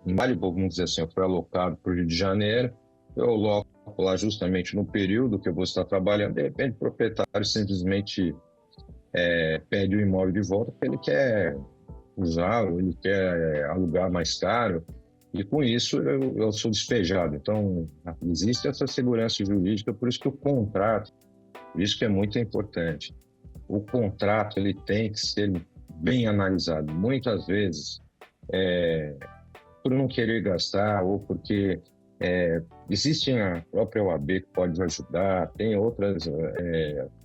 vamos dizer assim, eu fui alocado para o Rio de Janeiro, eu aloco lá justamente no período que eu vou estar trabalhando, de repente o proprietário simplesmente pede o imóvel de volta porque ele quer usar, ou ele quer alugar mais caro, e com isso eu sou despejado. Então, existe essa segurança jurídica, por isso que o contrato, isso que é muito importante. O contrato, ele tem que ser bem analisado. Muitas vezes, por não querer gastar, ou porque existe a própria OAB que pode ajudar, tem outras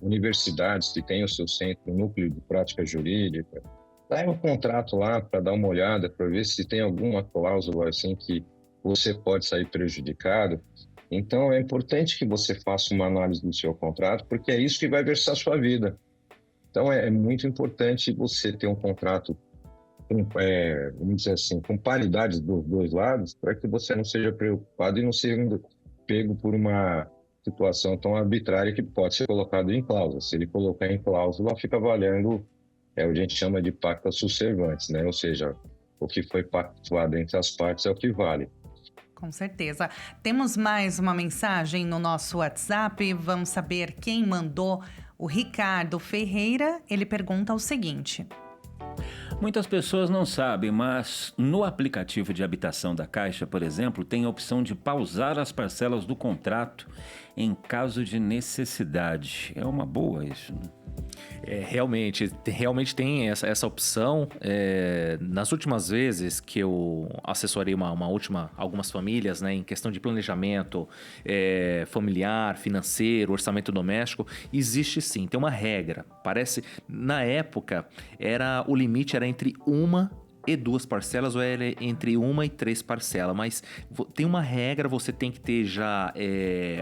universidades que têm o seu centro, núcleo de prática jurídica. Dá um contrato lá para dar uma olhada, para ver se tem alguma cláusula assim que você pode sair prejudicado. Então, é importante que você faça uma análise do seu contrato, porque é isso que vai versar a sua vida. Então, é muito importante você ter um contrato, vamos dizer assim, com paridade dos dois lados, para que você não seja preocupado e não seja pego por uma situação tão arbitrária que pode ser colocado em cláusula. Se ele colocar em cláusula, fica valendo... a gente chama de pacta subservantes, né? Ou seja, o que foi pactuado entre as partes é o que vale. Com certeza. Temos mais uma mensagem no nosso WhatsApp. Vamos saber quem mandou. O Ricardo Ferreira, ele pergunta o seguinte. Muitas pessoas não sabem, mas no aplicativo de habitação da Caixa, por exemplo, tem a opção de pausar as parcelas do contrato em caso de necessidade. É uma boa isso, né? Realmente tem essa opção. Nas últimas vezes que eu assessorei algumas famílias, né, em questão de planejamento familiar, financeiro, orçamento doméstico, existe sim, tem uma regra. Parece, na época, o limite era entre 1 e 2 parcelas, ou era entre 1 e 3 parcelas, mas tem uma regra, você tem que ter já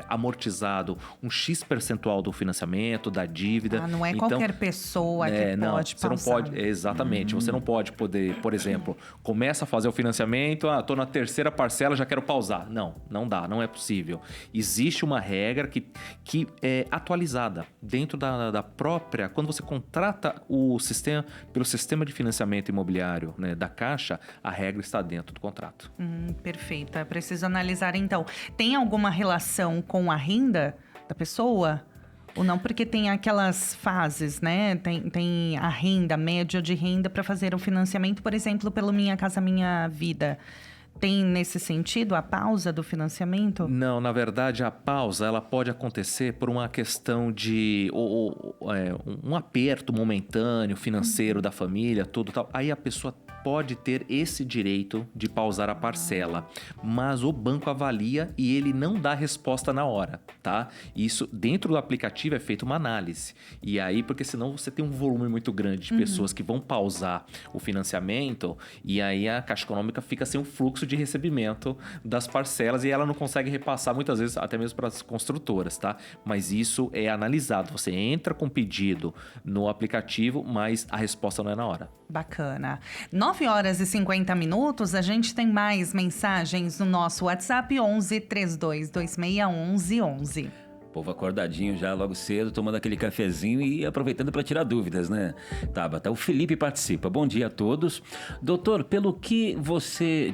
amortizado um X% do financiamento, da dívida. Não é então, qualquer pessoa que pode pausar. Você não pode, exatamente, você não pode poder, por exemplo, começa a fazer o financiamento, tô na 3ª parcela, já quero pausar. Não dá, não é possível. Existe uma regra que é atualizada dentro da própria, quando você contrata pelo sistema de financiamento imobiliário, né, da Caixa, a regra está dentro do contrato. Perfeito. É preciso analisar, então. Tem alguma relação com a renda da pessoa? Ou não? Porque tem aquelas fases, né? Tem a renda, a média de renda para fazer o financiamento, por exemplo, pelo Minha Casa Minha Vida. tem nesse sentido a pausa do financiamento? Não, na verdade, a pausa ela pode acontecer por uma questão de um aperto momentâneo, financeiro da família, tudo tal. Aí a pessoa pode ter esse direito de pausar a parcela, mas o banco avalia e ele não dá resposta na hora, tá? Isso dentro do aplicativo é feita uma análise. E aí, porque senão você tem um volume muito grande de pessoas que vão pausar o financiamento e aí a Caixa Econômica fica sem um fluxo de recebimento das parcelas e ela não consegue repassar muitas vezes até mesmo para as construtoras, tá? Mas isso é analisado. Você entra com pedido no aplicativo, mas a resposta não é na hora. Bacana. 9h50, a gente tem mais mensagens no nosso WhatsApp 11 3226 1111. Povo acordadinho já logo cedo, tomando aquele cafezinho e aproveitando para tirar dúvidas, né? Tabata, o Felipe participa. Bom dia a todos. Doutor, pelo que você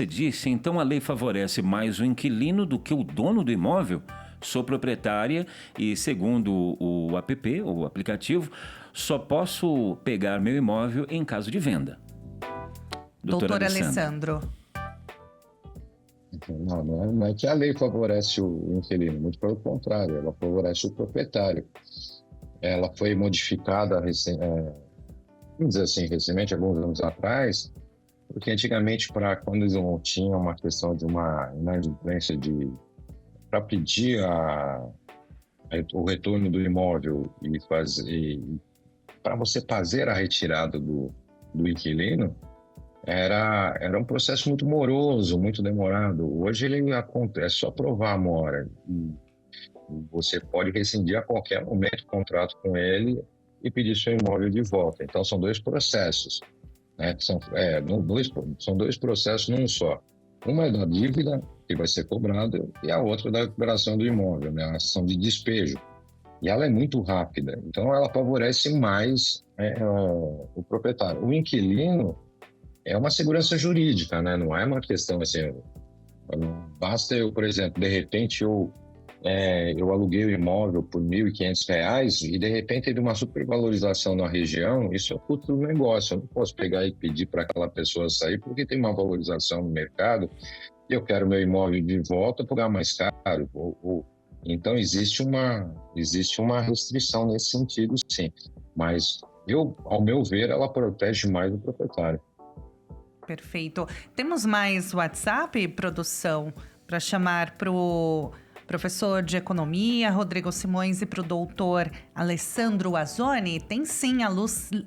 disse, então a lei favorece mais o inquilino do que o dono do imóvel? Sou proprietária e, segundo o app, o aplicativo, só posso pegar meu imóvel em caso de venda. Doutor Alessandro. Não é que a lei favorece o inquilino, muito pelo contrário, ela favorece o proprietário. Ela foi modificada, vamos dizer assim, recentemente, alguns anos atrás, porque antigamente, quando eles não tinham uma questão de uma inadimplência para pedir o retorno do imóvel e para você fazer a retirada do inquilino, era um processo muito moroso, muito demorado. Hoje é só provar a mora. E você pode rescindir a qualquer momento o contrato com ele e pedir seu imóvel de volta. Então, são dois processos, né? São dois processos num só. Uma é da dívida, que vai ser cobrada, e a outra da recuperação do imóvel, né? A ação de despejo. E ela é muito rápida. Então, ela favorece mais o proprietário. O inquilino é uma segurança jurídica, né? Não é uma questão assim. Basta eu, por exemplo, de repente eu aluguei o imóvel por R$ 1.500 e de repente teve uma supervalorização na região, isso é o custo do negócio. Eu não posso pegar e pedir para aquela pessoa sair porque tem uma valorização no mercado e eu quero meu imóvel de volta para pagar mais caro. Então existe uma restrição nesse sentido, sim. Mas ao meu ver, ela protege mais o proprietário. Perfeito. Temos mais WhatsApp, produção, para chamar para o professor de Economia, Rodrigo Simões, e para o doutor Alessandro Azzoni? Tem sim, a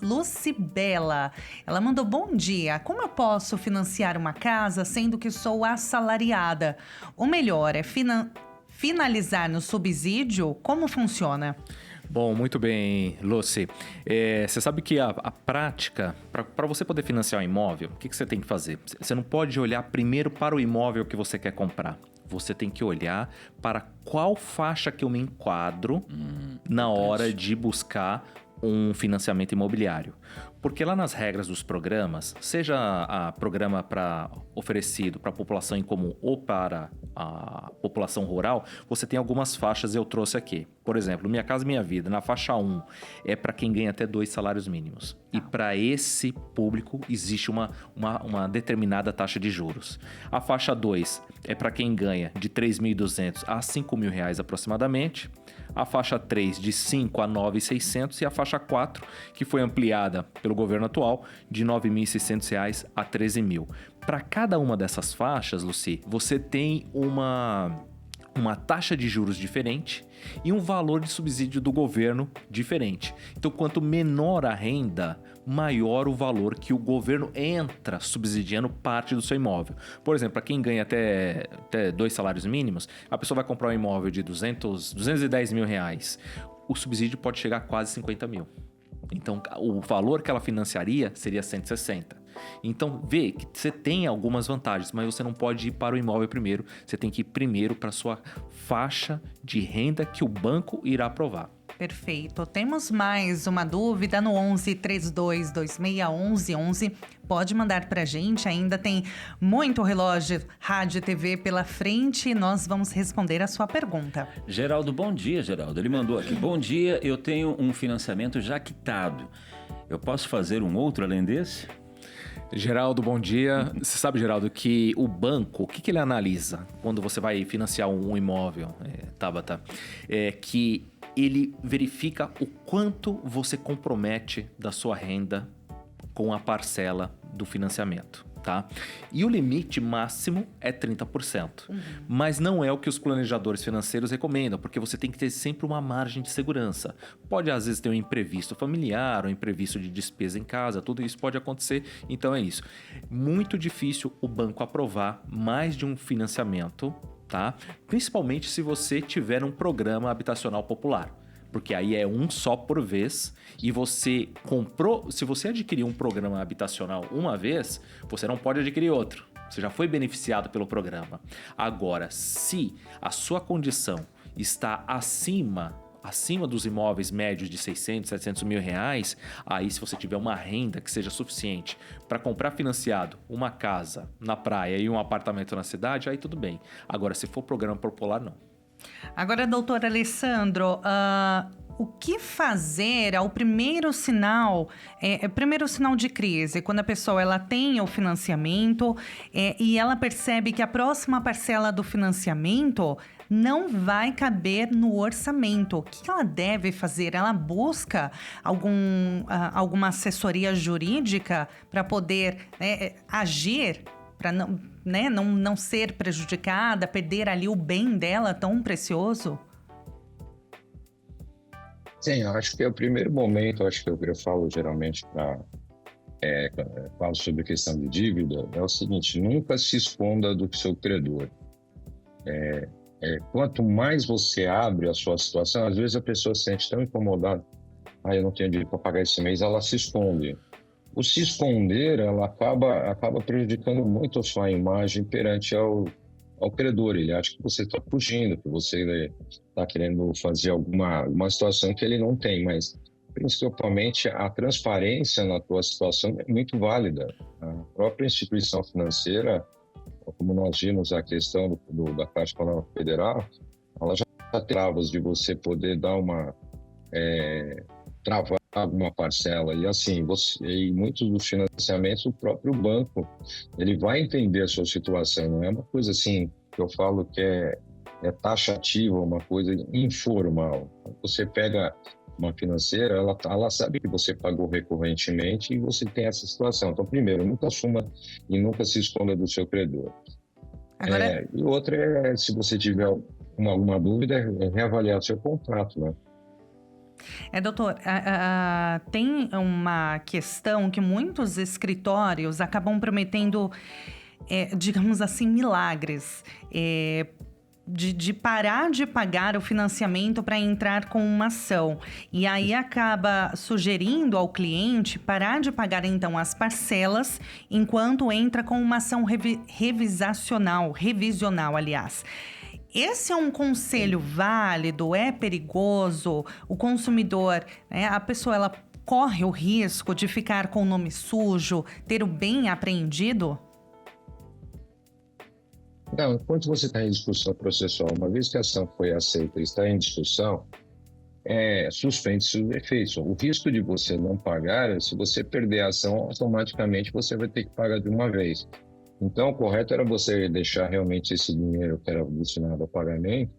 Lucibela. Ela mandou: bom dia, como eu posso financiar uma casa sendo que sou assalariada? O melhor é finalizar no subsídio? Como funciona? Bom, muito bem, Lucy. Você sabe que a prática, para você poder financiar um imóvel, o que você tem que fazer? Você não pode olhar primeiro para o imóvel que você quer comprar. Você tem que olhar para qual faixa que eu me enquadro na hora de buscar um financiamento imobiliário. Porque lá nas regras dos programas, seja a programa oferecido para a população em comum ou para a população rural, você tem algumas faixas, eu trouxe aqui. Por exemplo, Minha Casa Minha Vida, na faixa 1, é para quem ganha até 2 salários mínimos. E para esse público existe uma determinada taxa de juros. A faixa 2 é para quem ganha de R$ 3.200 a R$ 5.000 aproximadamente. A faixa 3 de R$ 5.000 a R$ 9.600 e a faixa 4, que foi ampliada pelo governo atual, de R$ 9.600 a R$ 13.000. Para cada uma dessas faixas, Lucy, você tem uma taxa de juros diferente e um valor de subsídio do governo diferente. Então, quanto menor a renda, maior o valor que o governo entra subsidiando parte do seu imóvel. Por exemplo, para quem ganha até 2 salários mínimos, a pessoa vai comprar um imóvel de 210 mil reais. O subsídio pode chegar a quase 50 mil. Então, o valor que ela financiaria seria 160. Então, vê que você tem algumas vantagens, mas você não pode ir para o imóvel primeiro. Você tem que ir primeiro para a sua faixa de renda que o banco irá aprovar. Perfeito. Temos mais uma dúvida no 11 3226 1111. Pode mandar pra gente, ainda tem muito relógio Rádio e TV pela frente e nós vamos responder a sua pergunta. Geraldo, bom dia, Geraldo. Ele mandou aqui: bom dia, eu tenho um financiamento já quitado. Eu posso fazer um outro além desse? Geraldo, bom dia. Você sabe, Geraldo, que o banco, o que ele analisa quando você vai financiar um imóvel, Tabata? É que ele verifica o quanto você compromete da sua renda com a parcela do financiamento, tá? E o limite máximo é 30%. Mas não é o que os planejadores financeiros recomendam, porque você tem que ter sempre uma margem de segurança. Pode, às vezes, ter um imprevisto familiar, um imprevisto de despesa em casa, tudo isso pode acontecer, então é isso. Muito difícil o banco aprovar mais de um financiamento, tá? Principalmente se você tiver um programa habitacional popular. Porque aí é um só por vez e você comprou... Se você adquirir um programa habitacional uma vez, você não pode adquirir outro. Você já foi beneficiado pelo programa. Agora, se a sua condição está acima dos imóveis médios de 600, 700 mil reais, aí se você tiver uma renda que seja suficiente para comprar financiado uma casa na praia e um apartamento na cidade, aí tudo bem. Agora, se for programa popular, não. Agora, doutor Alessandro, o que fazer ao primeiro sinal de crise, quando a pessoa ela tem o financiamento e ela percebe que a próxima parcela do financiamento não vai caber no orçamento? O que ela deve fazer? Ela busca alguma assessoria jurídica para poder agir, para não ser prejudicada, perder ali o bem dela tão precioso? Sim, eu acho que é o primeiro momento, acho que eu falo geralmente falo sobre a questão de dívida, é o seguinte: nunca se esconda do seu credor. Quanto mais você abre a sua situação, às vezes a pessoa se sente tão incomodada, eu não tenho dinheiro para pagar esse mês, ela se esconde. O se esconder, ela acaba prejudicando muito a sua imagem perante ao credor. Ele acha que você está fugindo, que você está querendo fazer uma situação que ele não tem, mas principalmente a transparência na tua situação é muito válida. A própria instituição financeira, como nós vimos a questão da Caixa Econômica Federal, ela já tem travas de você poder dar travar alguma parcela, e assim, em muitos dos financiamentos, o próprio banco, ele vai entender a sua situação, não é uma coisa assim, que eu falo que é taxativa, uma coisa informal. Você pega uma financeira, ela sabe que você pagou recorrentemente e você tem essa situação. Então, primeiro, nunca assuma e nunca se esconda do seu credor. Agora... E outra se você tiver alguma dúvida, reavaliar o seu contrato, né? Doutor, tem uma questão que muitos escritórios acabam prometendo, digamos assim, milagres, de parar de pagar o financiamento para entrar com uma ação. E aí acaba sugerindo ao cliente parar de pagar, então, as parcelas enquanto entra com uma ação revisional, aliás. Esse é um conselho válido? É perigoso? O consumidor, a pessoa, ela corre o risco de ficar com o nome sujo, ter o bem apreendido? Não, enquanto você está em discussão processual, uma vez que a ação foi aceita e está em discussão, suspende-se os efeitos. O risco de você não pagar, se você perder a ação, automaticamente você vai ter que pagar de uma vez. Então, o correto era você deixar realmente esse dinheiro que era destinado ao pagamento,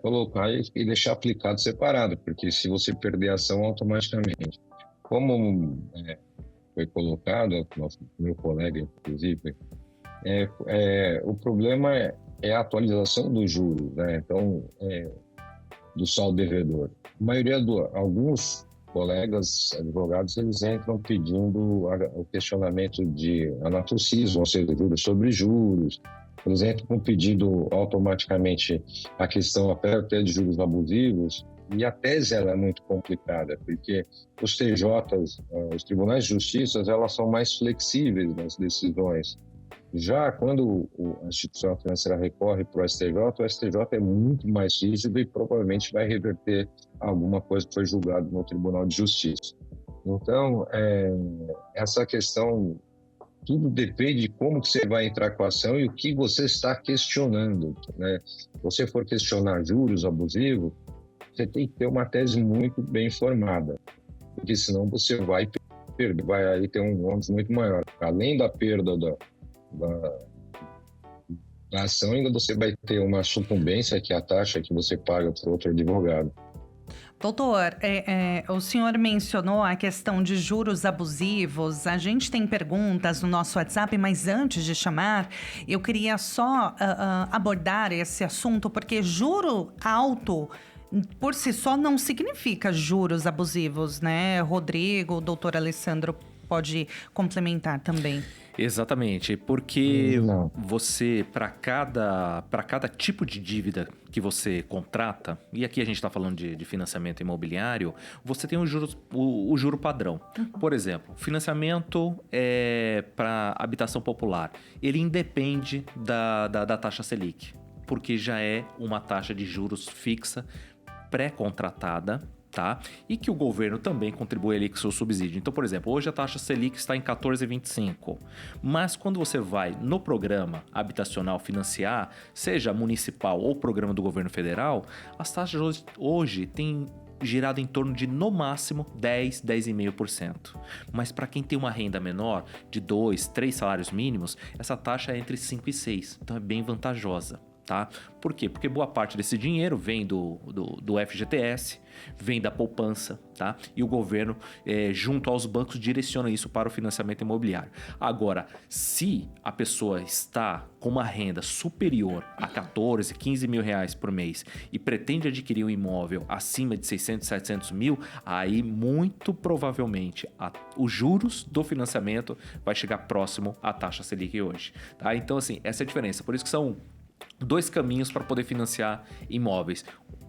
colocar e deixar aplicado separado, porque se você perder a ação, automaticamente. Como foi colocado, meu colega, inclusive, o problema é a atualização dos juros, né? Então, do saldo devedor. A maioria alguns colegas advogados, eles entram pedindo o questionamento de anatocismo, ou seja, juros sobre juros. Eles entram com pedido automaticamente a questão até de juros abusivos, e a tese ela é muito complicada, porque os TJs, os tribunais de justiça, elas são mais flexíveis nas decisões. Já quando a instituição financeira recorre para o STJ é muito mais rígido e provavelmente vai reverter alguma coisa que foi julgado no Tribunal de Justiça. Então, essa questão, tudo depende de como que você vai entrar com a ação e o que você está questionando, né? Se você for questionar juros abusivos, você tem que ter uma tese muito bem formada, porque senão você vai vai aí ter um ônus muito maior. Além da perda da ação, ainda você vai ter uma sucumbência, que é a taxa que você paga para outro advogado. Doutor, o senhor mencionou a questão de juros abusivos. A gente tem perguntas no nosso WhatsApp, mas antes de chamar, eu queria só abordar esse assunto, porque juro alto, por si só, não significa juros abusivos, né? Rodrigo, o doutor Alessandro pode complementar também. Exatamente, porque você, para cada tipo de dívida que você contrata, e aqui a gente está falando de financiamento imobiliário, você tem o juro padrão. Por exemplo, financiamento para habitação popular, ele independe da taxa Selic, porque já é uma taxa de juros fixa, pré-contratada, tá? E que o governo também contribui ali com o seu subsídio. Então, por exemplo, hoje a taxa Selic está em 14,25. Mas quando você vai no programa habitacional financiar, seja municipal ou programa do governo federal, as taxas hoje têm girado em torno de, no máximo, 10,5%. Mas para quem tem uma renda menor, de 2, 3 salários mínimos, essa taxa é entre 5 e 6. Então é bem vantajosa. Tá? Por quê? Porque boa parte desse dinheiro vem do FGTS, vem da poupança, tá? E o governo, junto aos bancos, direciona isso para o financiamento imobiliário. Agora, se a pessoa está com uma renda superior a 14, 15 mil reais por mês e pretende adquirir um imóvel acima de 600, 700 mil, aí muito provavelmente os juros do financiamento vai chegar próximo à taxa Selic hoje, tá? Então, assim, essa é a diferença. Por isso que são 2 caminhos para poder financiar imóveis.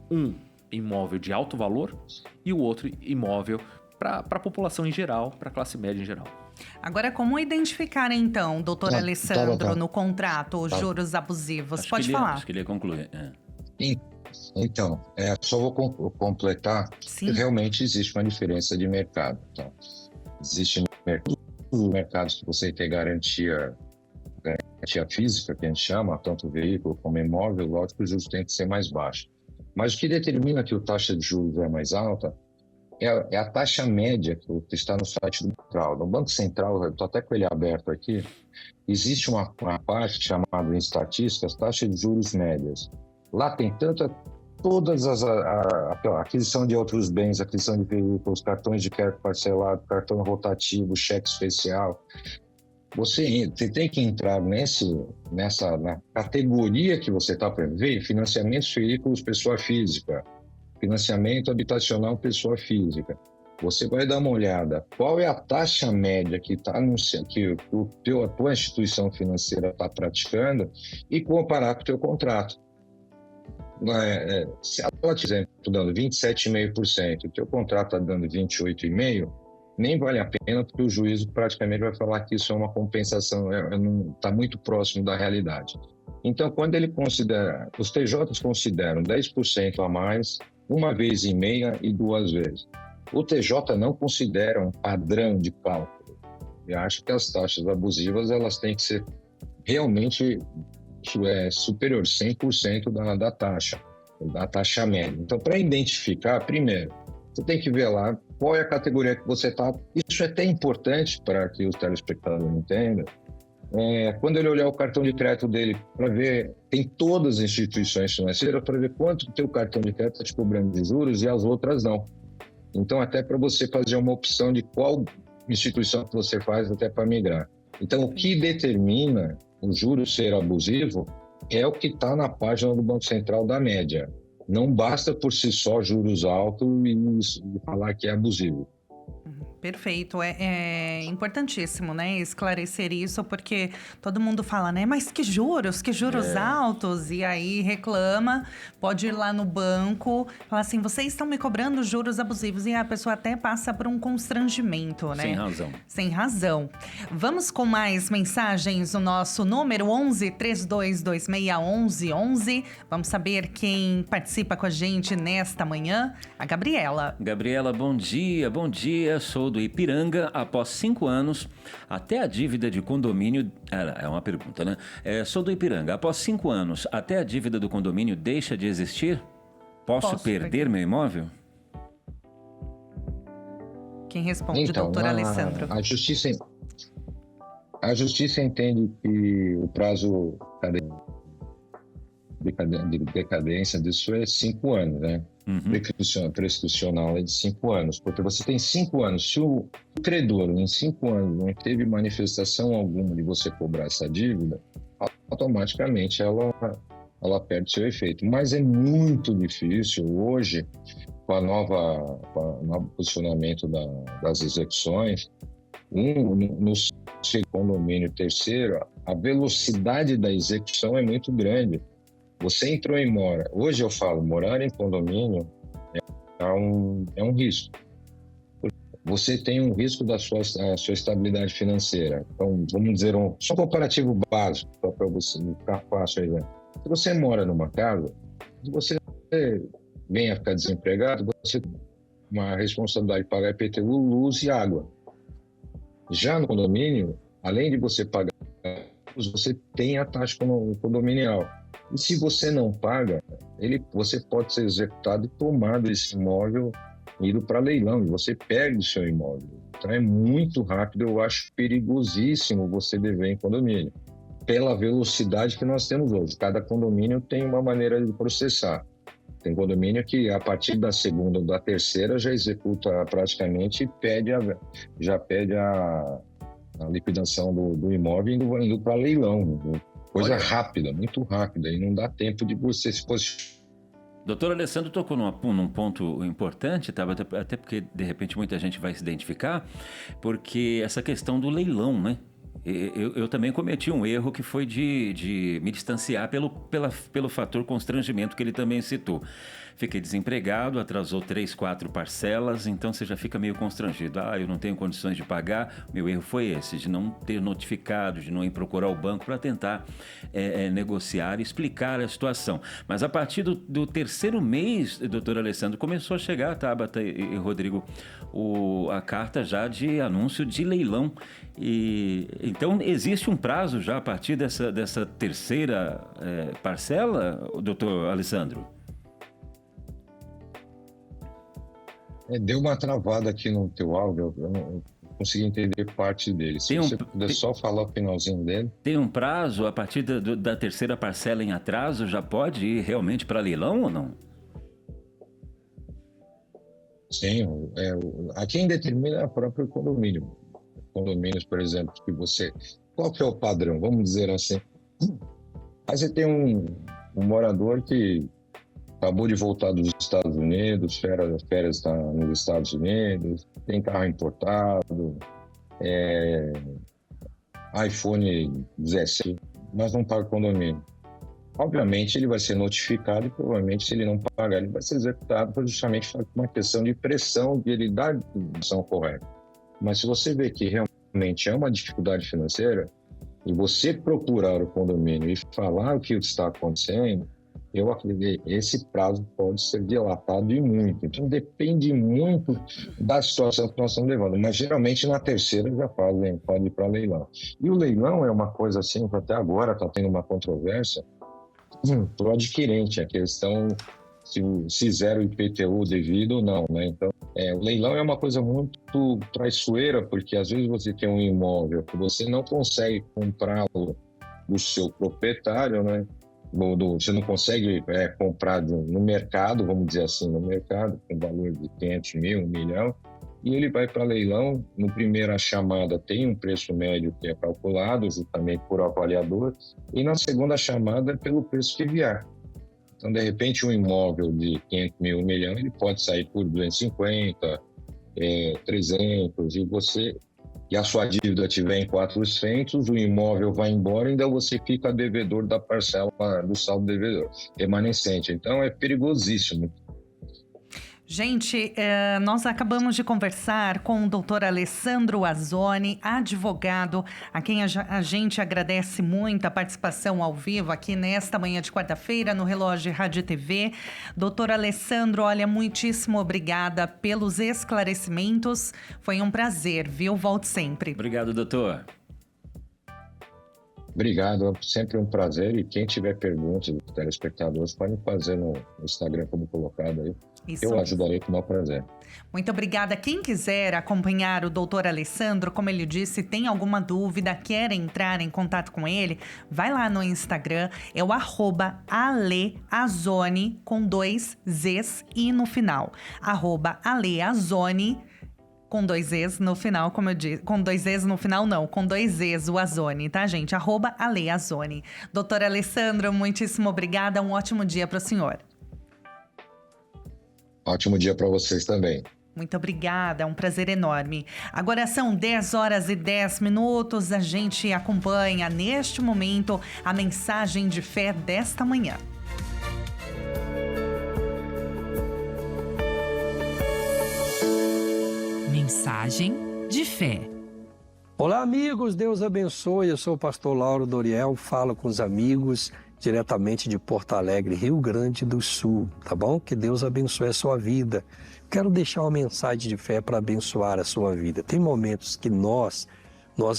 Um imóvel de alto valor e o outro imóvel para a população em geral, para a classe média em geral. Agora, como identificar então, doutor Alessandro, no contrato, os juros abusivos? Pode falar. Acho que ele ia concluir. Então, só vou completar. Sim. Realmente existe uma diferença de mercado. Então, existe mercados que você tem garantia física, que a gente chama, tanto veículo como imóvel, lógico que os juros têm que ser mais baixos. Mas o que determina que a taxa de juros é mais alta é a taxa média que está no site do Banco Central. No Banco Central, eu estou até com ele aberto aqui, existe uma parte chamada em estatísticas, taxa de juros médias. Lá tem todas a aquisição de outros bens, aquisição de veículos, cartões de crédito parcelado, cartão rotativo, cheque especial. Você tem que entrar na categoria que você está para ver, financiamentos veículos pessoa física, financiamento habitacional pessoa física. Você vai dar uma olhada, qual é a taxa média que a tua instituição financeira está praticando e comparar com o teu contrato. Se ela estiver dando 27,5%, o teu contrato está dando 28,5%, nem vale a pena, porque o juízo praticamente vai falar que isso é uma compensação, está muito próximo da realidade. Então, quando ele considera, os TJs consideram 10% a mais, uma vez e meia e 2 vezes. O TJ não considera um padrão de cálculo. Eu acho que as taxas abusivas elas têm que ser realmente superior, 100% da taxa média. Então, para identificar, primeiro, você tem que ver lá qual é a categoria que você está. Isso é até importante para que os telespectadores entendam. Quando ele olhar o cartão de crédito dele, para ver, tem todas as instituições financeiras, para ver quanto o teu cartão de crédito está te cobrando de juros e as outras não. Então, até para você fazer uma opção de qual instituição que você faz até para migrar. Então, o que determina o juro ser abusivo é o que está na página do Banco Central da média. Não basta por si só juros altos e falar que é abusivo. Perfeito, é importantíssimo, né, esclarecer isso, porque todo mundo fala, né, mas que juros altos, e aí reclama, pode ir lá no banco, falar assim, vocês estão me cobrando juros abusivos, e a pessoa até passa por um constrangimento, né? Sem razão. Vamos com mais mensagens no nosso número 11 3226 1111. Vamos saber quem participa com a gente nesta manhã, a Gabriela. Gabriela, bom dia, sou do Ipiranga. Após 5 anos, até a dívida de condomínio... É uma pergunta, né? Sou do Ipiranga. Após 5 anos, até a dívida do condomínio deixa de existir? Posso perder meu imóvel? Quem responde, doutor Alessandro? A justiça entende que o prazo de decadência disso é 5 anos, né? Prescricional é de 5 anos, porque você tem 5 anos. Se o credor em 5 anos não teve manifestação alguma de você cobrar essa dívida, automaticamente ela perde seu efeito. Mas é muito difícil hoje, com o novo posicionamento das execuções, no condomínio terceiro, a velocidade da execução é muito grande. Você entrou em mora. Hoje eu falo, morar em condomínio é um risco. Você tem um risco da sua estabilidade financeira. Então, vamos dizer, só um comparativo básico, só para você ficar fácil aí, né? Se você mora numa casa, se você vem a ficar desempregado, você tem uma responsabilidade de pagar IPTU, luz e água. Já no condomínio, além de você pagar, você tem a taxa condominial. E se você não paga, você pode ser executado e tomado esse imóvel, ido para leilão, e você perde o seu imóvel. Então é muito rápido, eu acho perigosíssimo você dever em condomínio, pela velocidade que nós temos hoje. Cada condomínio tem uma maneira de processar. Tem condomínio que a partir da segunda ou da terceira já executa praticamente e já pede a liquidação do imóvel indo para leilão. Coisa rápida, muito rápida, e não dá tempo de você se posicionar. Doutor Alessandro tocou num ponto importante, tá? Até porque de repente muita gente vai se identificar, porque essa questão do leilão, né? Eu também cometi um erro que foi de me distanciar pelo fator constrangimento que ele também citou. Fiquei desempregado, atrasou 3, 4 parcelas, então você já fica meio constrangido. Eu não tenho condições de pagar. Meu erro foi esse, de não ter notificado, de não ir procurar o banco para tentar negociar e explicar a situação. Mas a partir do terceiro mês, doutor Alessandro, começou a chegar, Tabata e Rodrigo, a carta já de anúncio de leilão. Então, existe um prazo já a partir dessa terceira parcela, doutor Alessandro? Deu uma travada aqui no teu áudio, eu não consegui entender parte dele. Se você puder só falar o finalzinho dele. Tem um prazo, a partir da terceira parcela em atraso, já pode ir realmente para leilão ou não? Sim, quem determina é a própria condomínio. Condomínios, por exemplo, que você... Qual que é o padrão? Vamos dizer assim. Aí você tem um morador que acabou de voltar dos Estados Unidos, férias está nos Estados Unidos, tem carro importado, iPhone 17, mas não paga condomínio. Obviamente ele vai ser notificado e provavelmente se ele não pagar ele vai ser executado por justamente uma questão de pressão de ele dar a ação correta. Mas se você vê que realmente é uma dificuldade financeira e você procurar o condomínio e falar o que está acontecendo, eu acredito que esse prazo pode ser dilatado e muito. Então, depende muito da situação que nós estamos levando. Mas, geralmente, na terceira já pode ir para leilão. E o leilão é uma coisa assim, que até agora está tendo uma controvérsia para o adquirente, a questão se zero IPTU devido ou não, né? Então, o leilão é uma coisa muito traiçoeira, porque às vezes você tem um imóvel que você não consegue comprá-lo do seu proprietário, né? Você não consegue comprar no mercado, vamos dizer assim, no mercado, com valor de 500 mil, 1 milhão, e ele vai para leilão. No primeira chamada tem um preço médio que é calculado justamente por avaliador, e na segunda chamada é pelo preço que vier. Então, de repente, um imóvel de 500 mil, 1 milhão, ele pode sair por 250, 300, e a sua dívida estiver em 400, o imóvel vai embora e ainda você fica devedor da parcela do saldo devedor remanescente. Então, é perigosíssimo. Gente, nós acabamos de conversar com o doutor Alessandro Azzoni, advogado, a quem a gente agradece muito a participação ao vivo aqui nesta manhã de quarta-feira no Relógio Rádio TV. Doutor Alessandro, olha, muitíssimo obrigada pelos esclarecimentos. Foi um prazer, viu? Volte sempre. Obrigado, doutor. Obrigado, sempre um prazer. E quem tiver perguntas dos telespectadores, podem fazer no Instagram, como colocado aí. Isso. Eu ajudarei com o maior prazer. Muito obrigada. Quem quiser acompanhar o doutor Alessandro, como ele disse, tem alguma dúvida, quer entrar em contato com ele, vai lá no Instagram, é o @aleazone, com 2 Zs e no final. @aleazone, com 2 Zs no final, como eu disse. Com 2 Zs no final, não. Com 2 Zs, o Azone, tá, gente? @aleazone. Doutor Alessandro, muitíssimo obrigada. Um ótimo dia para o senhor. Ótimo dia para vocês também. Muito obrigada, é um prazer enorme. Agora são 10h10. A gente acompanha neste momento a mensagem de fé desta manhã. Mensagem de fé. Olá, amigos, Deus abençoe. Eu sou o pastor Lauro Doriel, falo com os amigos diretamente de Porto Alegre, Rio Grande do Sul, tá bom? Que Deus abençoe a sua vida. Quero deixar uma mensagem de fé para abençoar a sua vida. Tem momentos que nós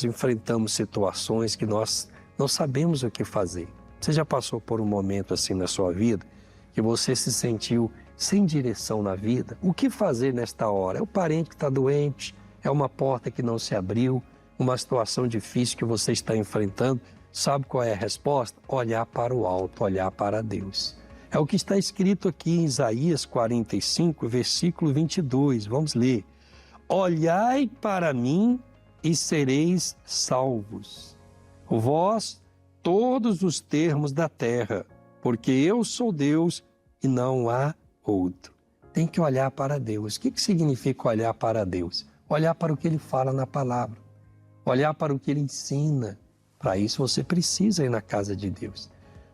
enfrentamos situações que nós não sabemos o que fazer. Você já passou por um momento assim na sua vida que você se sentiu sem direção na vida? O que fazer nesta hora? É o parente que está doente? É uma porta que não se abriu? Uma situação difícil que você está enfrentando? Sabe qual é a resposta? Olhar para o alto, olhar para Deus. É o que está escrito aqui em Isaías 45, versículo 22. Vamos ler. Olhai para mim e sereis salvos, vós, todos os termos da terra, porque eu sou Deus e não há outro. Tem que olhar para Deus. O que significa olhar para Deus? Olhar para o que Ele fala na palavra. Olhar para o que Ele ensina. Para isso você precisa ir na casa de Deus.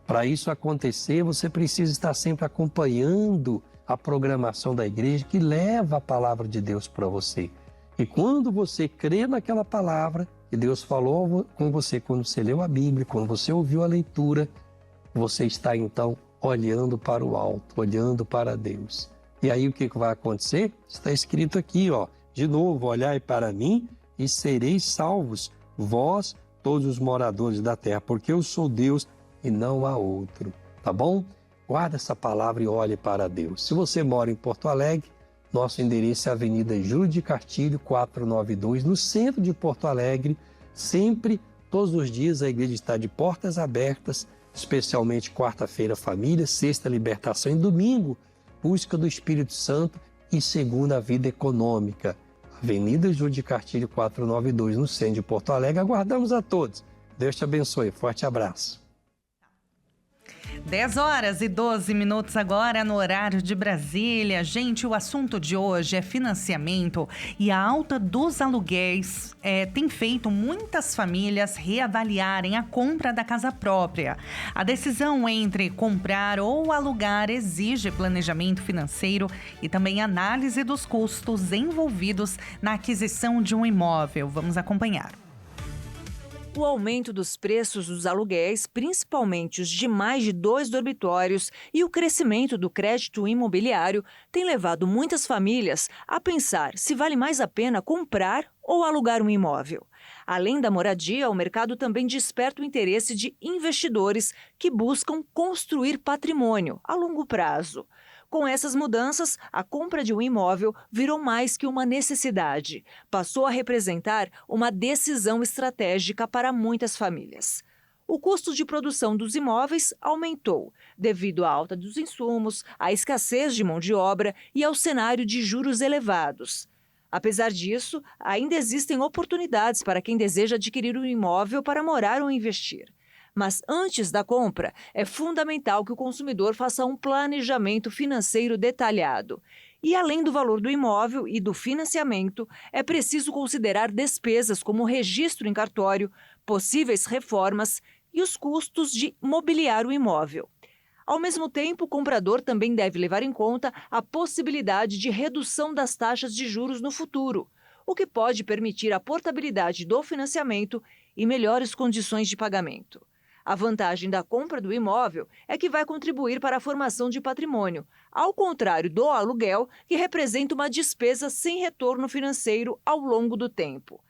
Para isso acontecer, você precisa estar sempre acompanhando a programação da igreja que leva a palavra de Deus para você. E quando você crê naquela palavra que Deus falou com você, quando você leu a Bíblia, quando você ouviu a leitura, você está então olhando para o alto, olhando para Deus. E aí o que vai acontecer? Está escrito aqui, ó, de novo, olhai para mim e sereis salvos, vós, todos os moradores da terra, porque eu sou Deus e não há outro, tá bom? Guarda essa palavra e olhe para Deus. Se você mora em Porto Alegre, nosso endereço é a Avenida Júlio de Castilho, 492, no centro de Porto Alegre. Sempre, todos os dias, a igreja está de portas abertas, especialmente quarta-feira, família, sexta, libertação e domingo, busca do Espírito Santo e segunda, a vida econômica. Avenida Júlio de Castilho, 492, no centro de Porto Alegre. Aguardamos a todos. Deus te abençoe. Forte abraço. 10h12 agora no horário de Brasília. Gente, o assunto de hoje é financiamento e a alta dos aluguéis tem feito muitas famílias reavaliarem a compra da casa própria. A decisão entre comprar ou alugar exige planejamento financeiro e também análise dos custos envolvidos na aquisição de um imóvel. Vamos acompanhar. O aumento dos preços dos aluguéis, principalmente os de mais de 2 dormitórios, e o crescimento do crédito imobiliário tem levado muitas famílias a pensar se vale mais a pena comprar ou alugar um imóvel. Além da moradia, o mercado também desperta o interesse de investidores que buscam construir patrimônio a longo prazo. Com essas mudanças, a compra de um imóvel virou mais que uma necessidade. Passou a representar uma decisão estratégica para muitas famílias. O custo de produção dos imóveis aumentou, devido à alta dos insumos, à escassez de mão de obra e ao cenário de juros elevados. Apesar disso, ainda existem oportunidades para quem deseja adquirir um imóvel para morar ou investir. Mas antes da compra, é fundamental que o consumidor faça um planejamento financeiro detalhado. E além do valor do imóvel e do financiamento, é preciso considerar despesas como registro em cartório, possíveis reformas e os custos de mobiliar o imóvel. Ao mesmo tempo, o comprador também deve levar em conta a possibilidade de redução das taxas de juros no futuro, o que pode permitir a portabilidade do financiamento e melhores condições de pagamento. A vantagem da compra do imóvel é que vai contribuir para a formação de patrimônio, ao contrário do aluguel, que representa uma despesa sem retorno financeiro ao longo do tempo.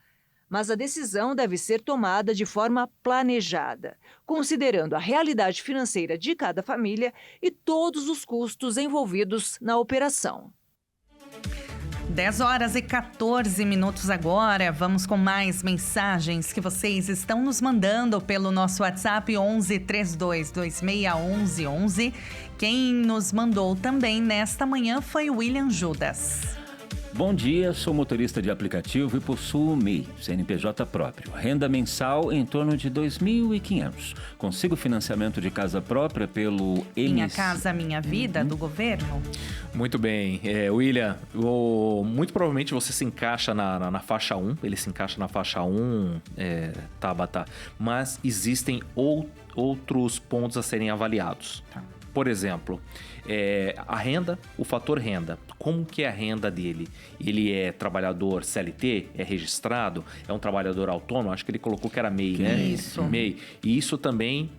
mas a decisão deve ser tomada de forma planejada, considerando a realidade financeira de cada família e todos os custos envolvidos na operação. 10h14 agora. Vamos com mais mensagens que vocês estão nos mandando pelo nosso WhatsApp 11 32 26 11 11. Quem nos mandou também nesta manhã foi o William Judas. Bom dia, sou motorista de aplicativo e possuo MEI, CNPJ próprio. Renda mensal em torno de R$ 2.500. Consigo financiamento de casa própria pelo Minha Casa Minha Vida, do governo? Muito bem. William, muito provavelmente você se encaixa na faixa 1. Ele se encaixa na faixa 1, Tabata. Mas existem outros pontos a serem avaliados. Tá. Por exemplo, a renda, o fator renda. Como que é a renda dele? Ele é trabalhador CLT? É registrado? É um trabalhador autônomo? Acho que ele colocou que era MEI, né? Isso. MEI. E isso também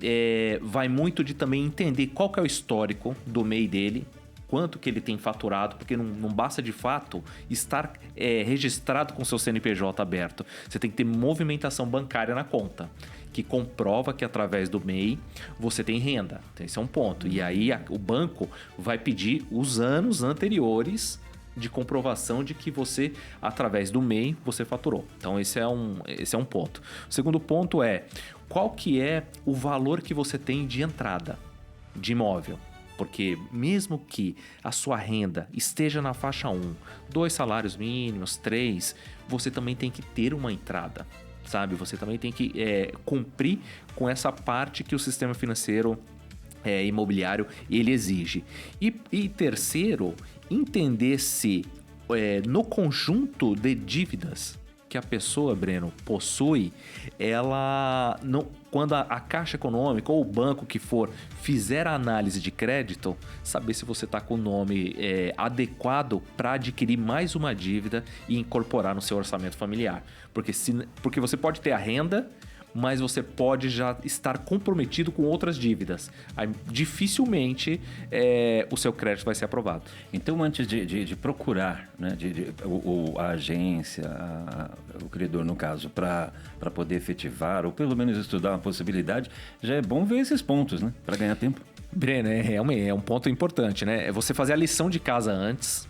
vai muito de também entender qual que é o histórico do MEI dele, quanto que ele tem faturado, porque não basta de fato estar registrado com seu CNPJ aberto. Você tem que ter movimentação bancária na conta, que comprova que através do MEI você tem renda. Então, esse é um ponto. E aí o banco vai pedir os anos anteriores de comprovação de que você, através do MEI, você faturou. Então esse é um ponto. O segundo ponto é qual que é o valor que você tem de entrada de imóvel. Porque mesmo que a sua renda esteja na faixa 1, 2 salários mínimos, 3, você também tem que ter uma entrada, sabe? Você também tem que cumprir com essa parte que o sistema financeiro imobiliário ele exige. E terceiro, entender se no conjunto de dívidas que a pessoa, Breno, possui, ela não, quando a Caixa Econômica ou o banco que for fizer a análise de crédito, saber se você está com o nome adequado para adquirir mais uma dívida e incorporar no seu orçamento familiar. Porque você pode ter a renda, mas você pode já estar comprometido com outras dívidas. Aí, dificilmente o seu crédito vai ser aprovado. Então, antes de procurar, né, a agência, o credor, no caso, para poder efetivar, ou pelo menos estudar uma possibilidade, já é bom ver esses pontos, né, para ganhar tempo. Breno, realmente é um ponto importante, né? É você fazer a lição de casa antes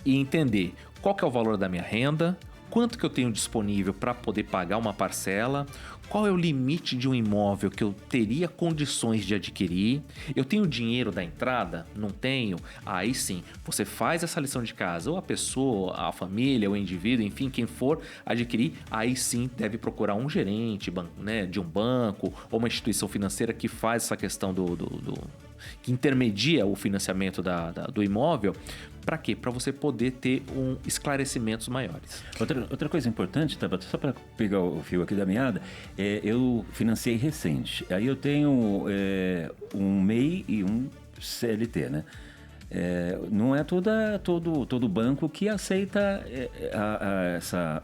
e entender qual que é o valor da minha renda, quanto que eu tenho disponível para poder pagar uma parcela, qual é o limite de um imóvel que eu teria condições de adquirir, eu tenho dinheiro da entrada? Não tenho? Aí sim, você faz essa lição de casa, ou a pessoa, a família, o indivíduo, enfim, quem for adquirir, aí sim deve procurar um gerente, né, de um banco ou uma instituição financeira que faz essa questão que intermedia o financiamento do imóvel. Para quê? Para você poder ter esclarecimentos maiores. Outra coisa importante, Tabata, só para pegar o fio aqui da meada, eu financiei recente. Aí eu tenho um MEI e um CLT, né? Não é todo banco que aceita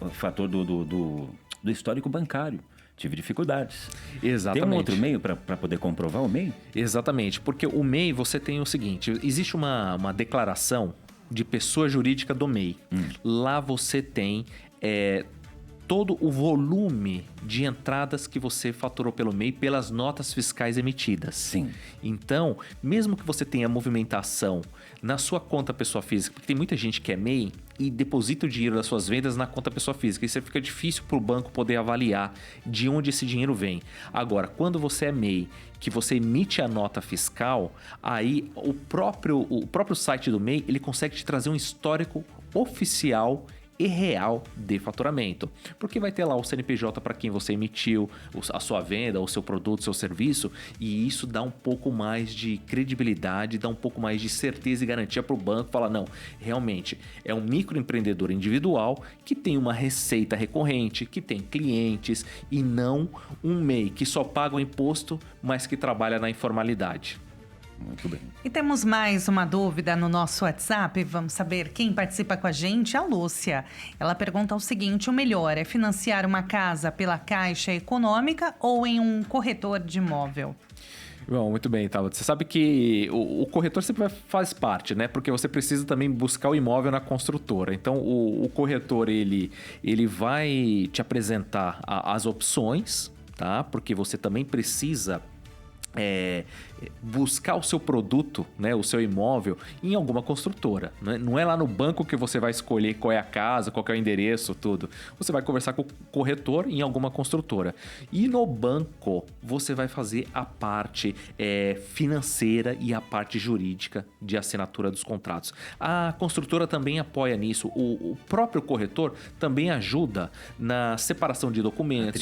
o fator do histórico bancário. Tive dificuldades. Exatamente. Tem um outro meio para poder comprovar o MEI? Exatamente, porque o MEI você tem o seguinte, existe uma declaração de pessoa jurídica do MEI. Lá você tem todo o volume de entradas que você faturou pelo MEI pelas notas fiscais emitidas. Sim. Então, mesmo que você tenha movimentação na sua conta pessoa física, porque tem muita gente que é MEI e deposita o dinheiro das suas vendas na conta pessoa física, isso fica difícil para o banco poder avaliar de onde esse dinheiro vem. Agora, quando você é MEI, que você emite a nota fiscal, aí o próprio site do MEI, ele consegue te trazer um histórico oficial e real de faturamento, porque vai ter lá o CNPJ para quem você emitiu a sua venda, o seu produto, o seu serviço, e isso dá um pouco mais de credibilidade, dá um pouco mais de certeza e garantia para o banco falar, não, realmente é um microempreendedor individual que tem uma receita recorrente, que tem clientes e não um MEI que só paga o imposto, mas que trabalha na informalidade. Muito bem. E temos mais uma dúvida no nosso WhatsApp. Vamos saber quem participa com a gente. A Lúcia. Ela pergunta o seguinte: o melhor é financiar uma casa pela Caixa Econômica ou em um corretor de imóvel? Bom, muito bem, Tabata. Você sabe que o corretor sempre faz parte, né? Porque você precisa também buscar o imóvel na construtora. Então, o corretor, ele vai te apresentar as opções, tá? Porque você também precisa buscar o seu produto, né, o seu imóvel em alguma construtora, né? Não é lá no banco que você vai escolher qual é a casa, qual é o endereço, tudo. Você vai conversar com o corretor em alguma construtora. E no banco você vai fazer a parte financeira e a parte jurídica de assinatura dos contratos. A construtora também apoia nisso. O próprio corretor também ajuda na separação de documentos,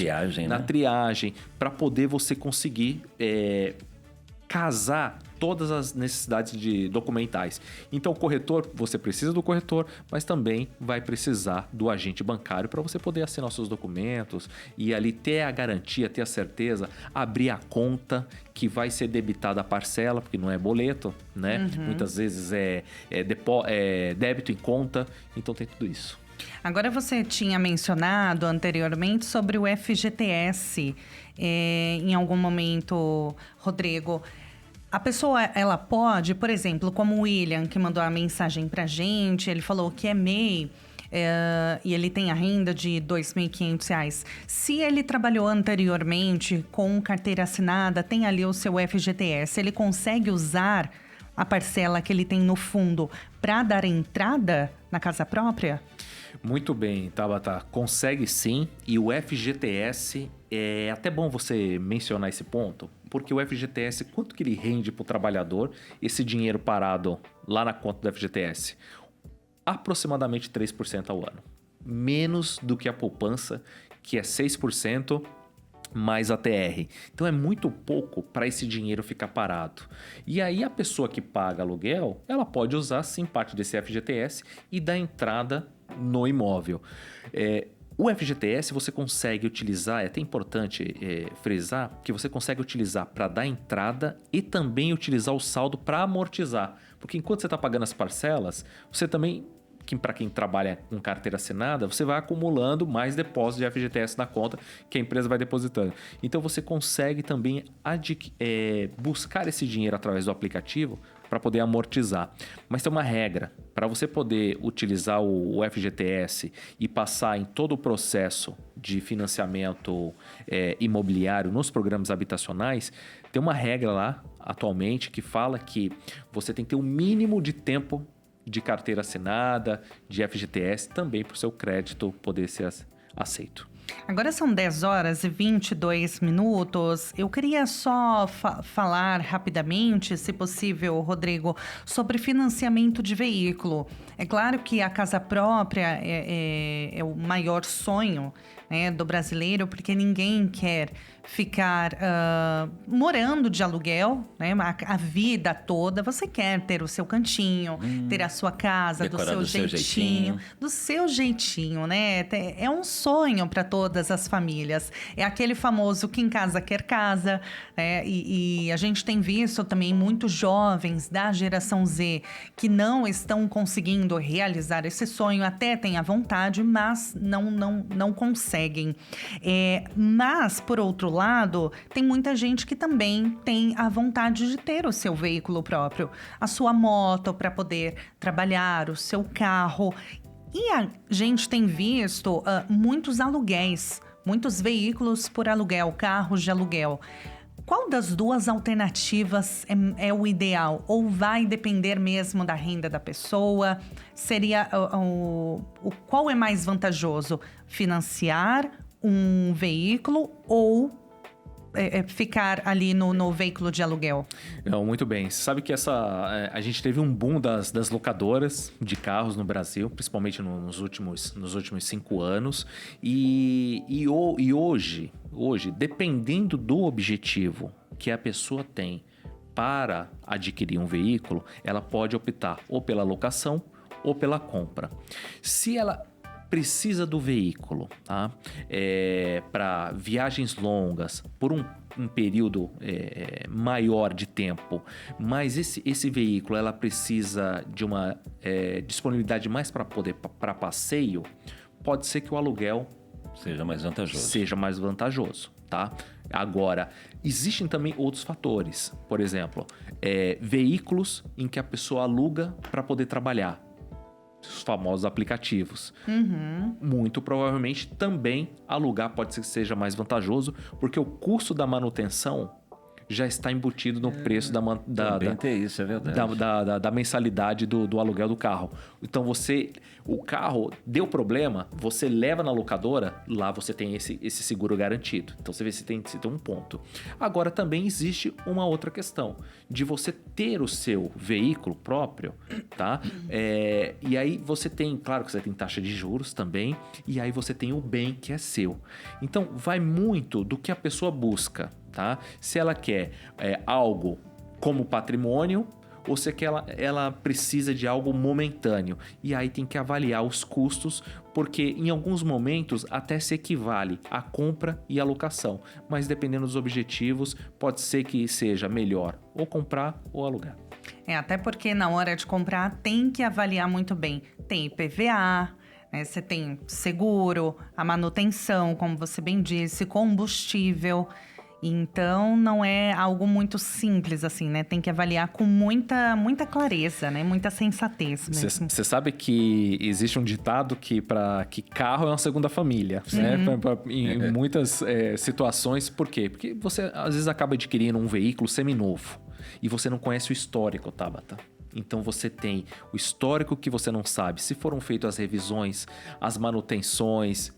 na triagem, para poder você conseguir casar todas as necessidades documentais. Então, o corretor, você precisa do corretor, mas também vai precisar do agente bancário para você poder assinar os seus documentos e ali ter a garantia, ter a certeza, abrir a conta que vai ser debitada a parcela, porque não é boleto, né? Muitas vezes é débito em conta, então tem tudo isso. Agora, você tinha mencionado anteriormente sobre o FGTS. Em algum momento, Rodrigo, a pessoa, ela pode, por exemplo, como o William, que mandou a mensagem pra gente, ele falou que é MEI, e ele tem a renda de R$ 2.500. Se ele trabalhou anteriormente com carteira assinada, tem ali o seu FGTS, ele consegue usar a parcela que ele tem no fundo para dar entrada na casa própria? Muito bem, Tabata. Consegue sim. E o FGTS, é até bom você mencionar esse ponto, porque o FGTS, quanto que ele rende para o trabalhador, esse dinheiro parado lá na conta do FGTS? Aproximadamente 3% ao ano. Menos do que a poupança, que é 6%, mais a TR. Então é muito pouco para esse dinheiro ficar parado. E aí a pessoa que paga aluguel, ela pode usar sim parte desse FGTS e dar entrada no imóvel. O FGTS você consegue utilizar, é até importante frisar, que você consegue utilizar para dar entrada e também utilizar o saldo para amortizar. Porque enquanto você está pagando as parcelas, você também, para quem trabalha com carteira assinada, você vai acumulando mais depósitos de FGTS na conta que a empresa vai depositando. Então você consegue também buscar esse dinheiro através do aplicativo para poder amortizar. Mas tem uma regra, para você poder utilizar o FGTS e passar em todo o processo de financiamento imobiliário nos programas habitacionais, tem uma regra lá atualmente que fala que você tem que ter um mínimo de tempo de carteira assinada, de FGTS, também para o seu crédito poder ser aceito. Agora são 10 horas e 22 minutos. Eu queria só falar rapidamente, se possível, Rodrigo, sobre financiamento de veículo. É claro que a casa própria é o maior sonho, né, do brasileiro, porque ninguém quer ficar morando de aluguel, né, a vida toda. Você quer ter o seu cantinho, ter a sua casa do seu jeitinho. Do seu jeitinho, né? É um sonho para todas as famílias. É aquele famoso quem casa quer casa, né? E a gente tem visto também muitos jovens da geração Z que não estão conseguindo realizar esse sonho, até têm a vontade, mas não conseguem. Mas, por outro lado, tem muita gente que também tem a vontade de ter o seu veículo próprio, a sua moto para poder trabalhar, o seu carro. E a gente tem visto muitos aluguéis, muitos veículos por aluguel, carros de aluguel. Qual das duas alternativas é o ideal? Ou vai depender mesmo da renda da pessoa? Seria qual é mais vantajoso? Financiar um veículo ou ficar ali no veículo de aluguel? Não, muito bem. Você sabe que a gente teve um boom das locadoras de carros no Brasil, principalmente nos últimos 5 anos. E hoje, dependendo do objetivo que a pessoa tem para adquirir um veículo, ela pode optar ou pela locação ou pela compra. Se ela precisa do veículo, tá? Para viagens longas, por um período maior de tempo, mas esse veículo ela precisa de uma disponibilidade mais para passeio, pode ser que o aluguel seja mais vantajoso. Tá? Agora, existem também outros fatores. Por exemplo, veículos em que a pessoa aluga para poder trabalhar. Os famosos aplicativos. Muito provavelmente também alugar pode ser que seja mais vantajoso, porque o custo da manutenção já está embutido no preço isso, é verdade. da mensalidade do aluguel do carro. Então o carro deu problema, você leva na locadora, lá você tem esse seguro garantido. Então você vê se tem um ponto. Agora também existe uma outra questão, de você ter o seu veículo próprio, tá? E aí você tem, claro que você tem taxa de juros também, e aí você tem o bem que é seu. Então vai muito do que a pessoa busca. Tá? Se ela quer algo como patrimônio ou se ela precisa de algo momentâneo. E aí tem que avaliar os custos, porque em alguns momentos até se equivale a compra e a locação. Mas dependendo dos objetivos, pode ser que seja melhor ou comprar ou alugar. Até porque na hora de comprar tem que avaliar muito bem. Tem IPVA, né? Você tem seguro, a manutenção, como você bem disse, combustível. Então, não é algo muito simples, assim, né? Tem que avaliar com muita clareza, né? Muita sensatez mesmo. Você sabe que existe um ditado que carro é uma segunda família, né? Em muitas situações. Por quê? Porque você, às vezes, acaba adquirindo um veículo seminovo e você não conhece o histórico, Tabata. Então você tem o histórico que você não sabe, se foram feitas as revisões, as manutenções,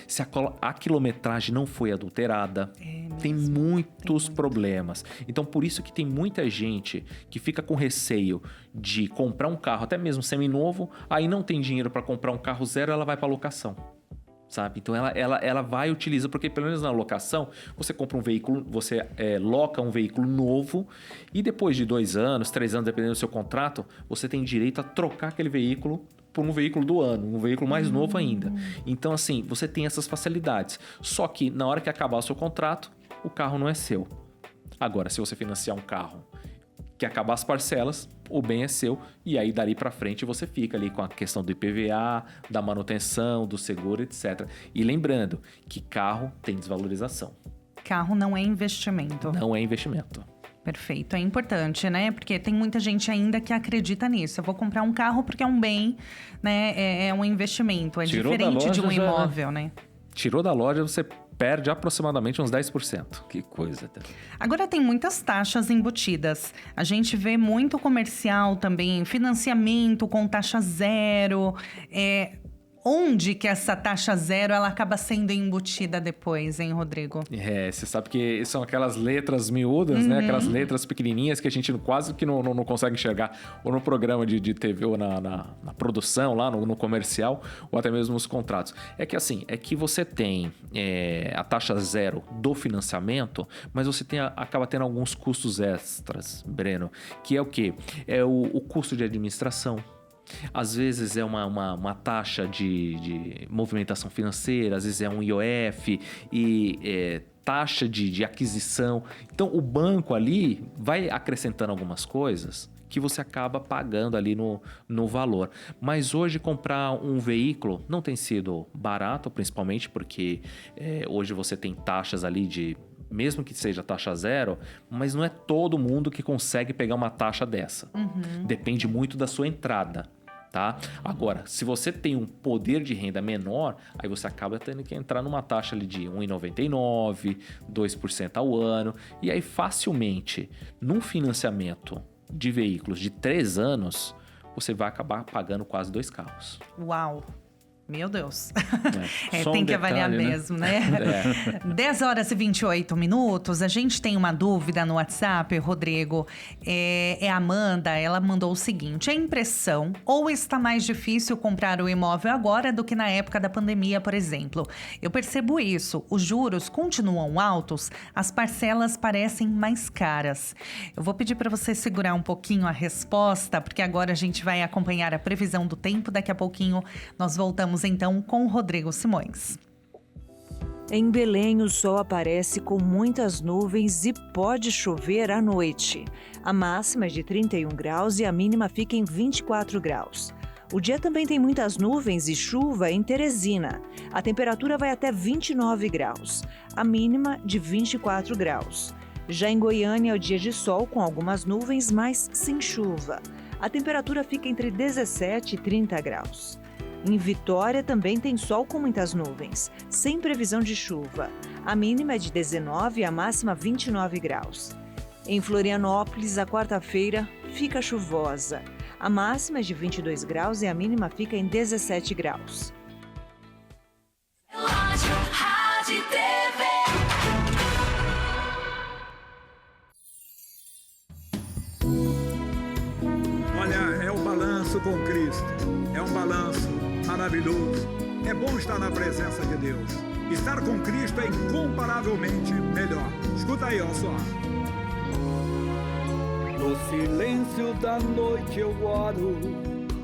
se a quilometragem não foi adulterada. Tem muitos problemas. Então por isso que tem muita gente que fica com receio de comprar um carro, até mesmo seminovo, aí não tem dinheiro para comprar um carro zero, ela vai para locação. Sabe? Então ela vai e utiliza, porque pelo menos na locação, você compra um veículo, você loca um veículo novo e depois de 2 anos, 3 anos, dependendo do seu contrato, você tem direito a trocar aquele veículo por um veículo do ano, um veículo mais novo ainda. Então assim, você tem essas facilidades. Só que na hora que acabar o seu contrato, o carro não é seu. Agora, se você financiar um carro que acabar as parcelas, o bem é seu, e aí dali para frente você fica ali com a questão do IPVA, da manutenção, do seguro, etc. E lembrando que carro tem desvalorização. Carro não é investimento. Não é investimento. Perfeito, é importante, né? Porque tem muita gente ainda que acredita nisso. Eu vou comprar um carro porque é um bem, né? É um investimento, diferente de um imóvel, né? Tirou da loja, você perde aproximadamente uns 10%. Que coisa. Agora tem muitas taxas embutidas. A gente vê muito comercial também, financiamento com taxa zero. Onde que essa taxa zero ela acaba sendo embutida depois, hein, Rodrigo? Você sabe que são aquelas letras miúdas, né? Aquelas letras pequenininhas que a gente quase que não consegue enxergar, ou no programa de TV, ou na produção, lá no comercial, ou até mesmo nos contratos. É que você tem a taxa zero do financiamento, mas você acaba tendo alguns custos extras, Breno, que é o quê? É o custo de administração. Às vezes é uma taxa de movimentação financeira, às vezes é um IOF e taxa de aquisição. Então o banco ali vai acrescentando algumas coisas que você acaba pagando ali no valor. Mas hoje comprar um veículo não tem sido barato, principalmente porque hoje você tem taxas ali mesmo que seja taxa zero, mas não é todo mundo que consegue pegar uma taxa dessa. Depende muito da sua entrada, tá? Agora, se você tem um poder de renda menor, aí você acaba tendo que entrar numa taxa ali de 1,99%, 2% ao ano, e aí facilmente, num financiamento de veículos de 3 anos, você vai acabar pagando quase 2 carros. Uau! Meu Deus. Tem que avaliar mesmo, né? 10 horas e 28 minutos. A gente tem uma dúvida no WhatsApp, Rodrigo. A Amanda, ela mandou o seguinte: é impressão ou está mais difícil comprar o imóvel agora do que na época da pandemia, por exemplo? Eu percebo isso. Os juros continuam altos, as parcelas parecem mais caras. Eu vou pedir para você segurar um pouquinho a resposta, porque agora a gente vai acompanhar a previsão do tempo. Daqui a pouquinho nós voltamos então com o Rodrigo Simões. Em Belém, o sol aparece com muitas nuvens e pode chover à noite. A máxima é de 31 graus e a mínima fica em 24 graus. O dia também tem muitas nuvens e chuva em Teresina. A temperatura vai até 29 graus, a mínima de 24 graus. Já em Goiânia é o dia de sol com algumas nuvens, mas sem chuva. A temperatura fica entre 17 e 30 graus. Em Vitória também tem sol com muitas nuvens, sem previsão de chuva. A mínima é de 19 e a máxima 29 graus. Em Florianópolis, a quarta-feira fica chuvosa. A máxima é de 22 graus e a mínima fica em 17 graus. Relógio, rádio e TV. Olha, é o balanço com Cristo. É um balanço maravilhoso. É bom estar na presença de Deus. Estar com Cristo é incomparavelmente melhor. Escuta aí, ó só. No silêncio da noite eu oro,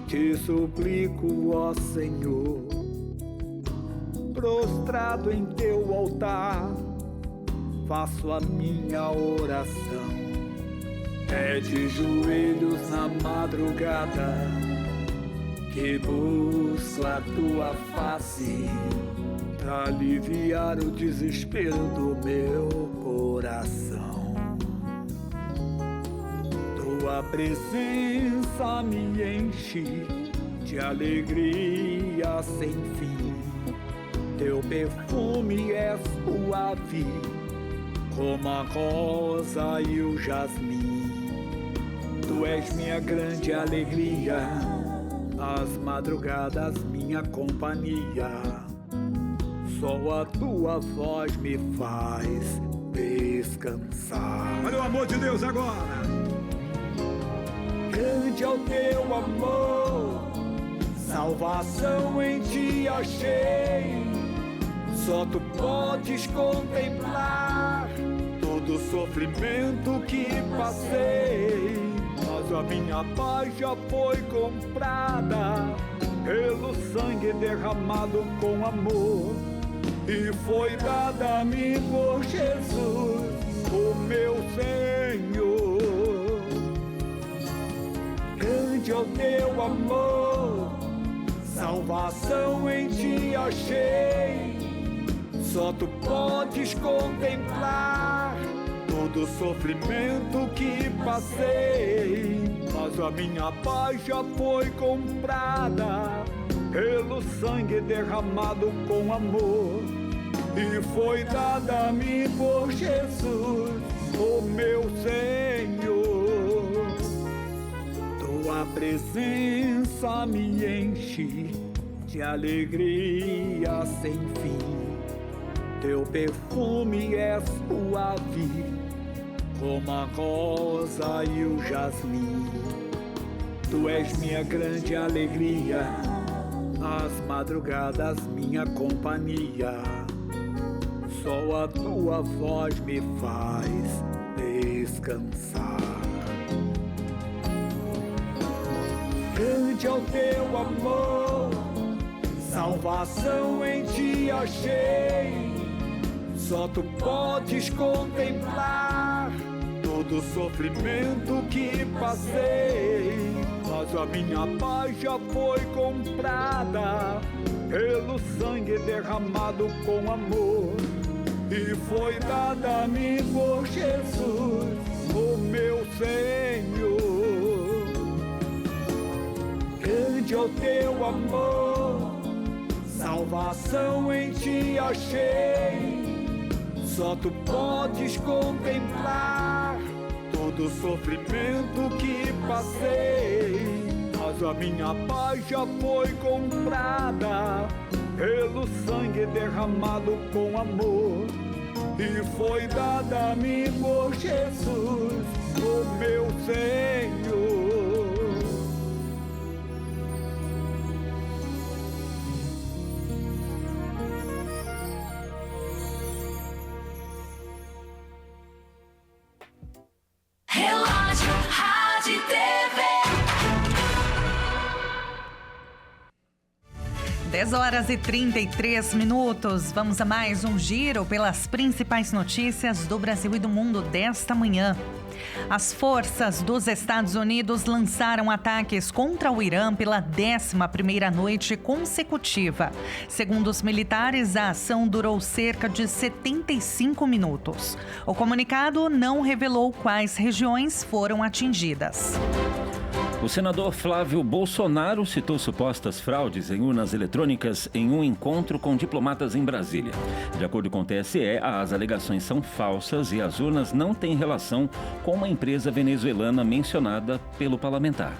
te suplico, ó Senhor. Prostrado em teu altar, faço a minha oração. É de joelhos na madrugada que busco a tua face, pra aliviar o desespero do meu coração. Tua presença me enche de alegria sem fim. Teu perfume é suave como a rosa e o jasmim. Tu és minha grande alegria, nas madrugadas minha companhia. Só a tua voz me faz descansar. Olha o amor de Deus agora. Grande é o teu amor, salvação em ti achei. Só tu podes contemplar todo o sofrimento que passei. Mas a minha paz já foi comprada pelo sangue derramado com amor, e foi dada a mim por Jesus, o meu Senhor. Grande é o teu amor, salvação em ti achei. Só tu podes contemplar todo o sofrimento que passei. Mas a minha paz já foi comprada pelo sangue derramado com amor, e foi dada a mim por Jesus, o meu Senhor. Tua presença me enche de alegria sem fim. Teu perfume é suave como a rosa e o jasmim. Tu és minha grande alegria, nas madrugadas minha companhia. Só a tua voz me faz descansar. Grande é o teu amor, salvação em ti achei. Só tu podes contemplar todo o sofrimento que passei. Mas a minha paz já foi comprada pelo sangue derramado com amor, e foi dada a mim por Jesus, o meu Senhor. Grande é o teu amor, salvação em ti achei. Só tu podes contemplar todo o sofrimento que passei. Mas a minha paz já foi comprada pelo sangue derramado com amor, e foi dada a mim por Jesus, o meu Senhor. Relógio, rádio e TV. 10 horas e 33 minutos. Vamos a mais um giro pelas principais notícias do Brasil e do mundo desta manhã. As forças dos Estados Unidos lançaram ataques contra o Irã pela 11ª noite consecutiva. Segundo os militares, a ação durou cerca de 75 minutos. O comunicado não revelou quais regiões foram atingidas. O senador Flávio Bolsonaro citou supostas fraudes em urnas eletrônicas em um encontro com diplomatas em Brasília. De acordo com o TSE, as alegações são falsas e as urnas não têm relação com uma empresa venezuelana mencionada pelo parlamentar.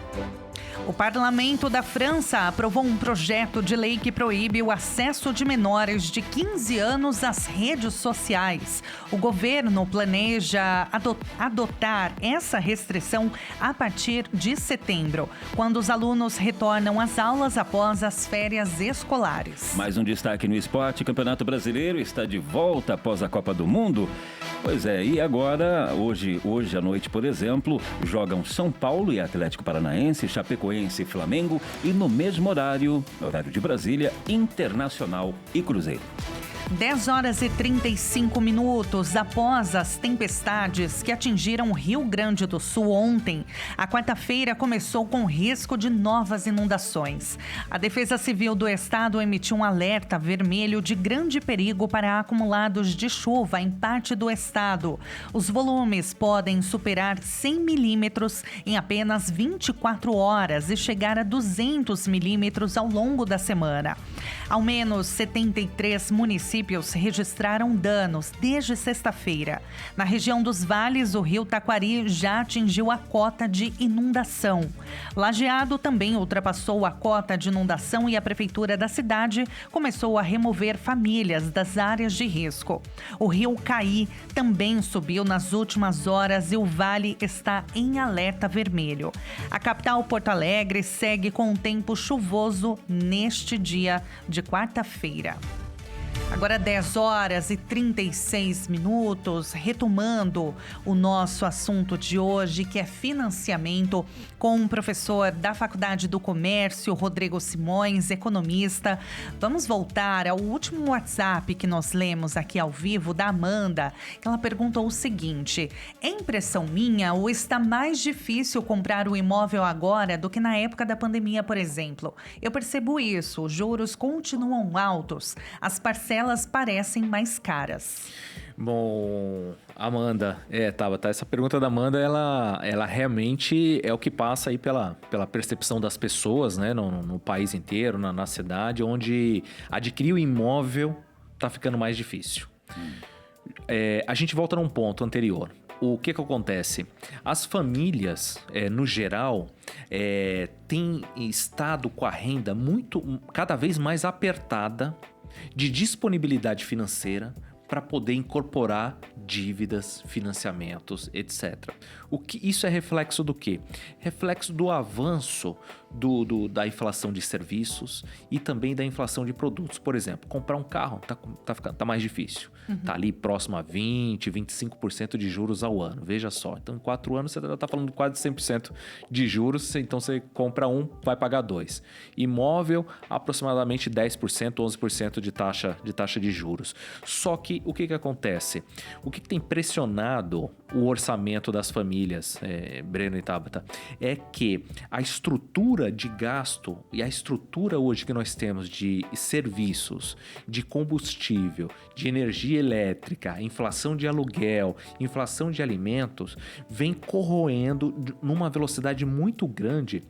O parlamento da França aprovou um projeto de lei que proíbe o acesso de menores de 15 anos às redes sociais. O governo planeja adotar essa restrição a partir de setembro, quando os alunos retornam às aulas após as férias escolares. Mais um destaque no esporte. Campeonato Brasileiro está de volta após a Copa do Mundo. Pois é, e agora, hoje à noite, por exemplo, jogam São Paulo e Atlético Paranaense, Chapecoense e Flamengo, e no mesmo horário de Brasília, Internacional e Cruzeiro. 10 horas e 35 minutos após as tempestades que atingiram o Rio Grande do Sul ontem, a quarta-feira começou com risco de novas inundações. A Defesa Civil do Estado emitiu um alerta vermelho de grande perigo para acumulados de chuva em parte do estado. Os volumes podem superar 100 milímetros em apenas 24 horas e chegar a 200 milímetros ao longo da semana. Ao menos 73 municípios registraram danos desde sexta-feira. Na região dos vales, o rio Taquari já atingiu a cota de inundação. Lajeado também ultrapassou a cota de inundação e a prefeitura da cidade começou a remover famílias das áreas de risco. O rio Caí também subiu nas últimas horas e o vale está em alerta vermelho. A capital, Porto Alegre, segue com um tempo chuvoso neste dia de quarta-feira. Agora 10 horas e 36 minutos, retomando o nosso assunto de hoje, que é financiamento, com um professor da Faculdade do Comércio, Rodrigo Simões, economista. Vamos voltar ao último WhatsApp que nós lemos aqui ao vivo, da Amanda, que ela perguntou o seguinte: é impressão minha ou está mais difícil comprar o imóvel agora do que na época da pandemia, por exemplo? Eu percebo isso, os juros continuam altos, as parcelas parecem mais caras. Bom, Amanda, Tabata, essa pergunta da Amanda, ela realmente é o que passa aí pela percepção das pessoas, né, no país inteiro, na cidade, onde adquirir o imóvel tá ficando mais difícil. A gente volta num ponto anterior. O que acontece? As famílias, no geral, têm estado com a renda cada vez mais apertada de disponibilidade financeira para poder incorporar dívidas, financiamentos, etc. Isso é reflexo do quê? Reflexo do avanço da inflação de serviços e também da inflação de produtos. Por exemplo, comprar um carro tá mais difícil. Tá ali próximo a 20%, 25% de juros ao ano. Veja só. Então, em 4 anos, você está falando de quase 100% de juros. Então, você compra um, vai pagar 2. Imóvel, aproximadamente 10%, 11% de taxa de juros. Só que o que acontece? O que tem pressionado o orçamento das famílias, Breno e Tabata, é que a estrutura de gasto e a estrutura hoje que nós temos de serviços, de combustível, de energia elétrica, inflação de aluguel, inflação de alimentos, vem corroendo numa velocidade muito grande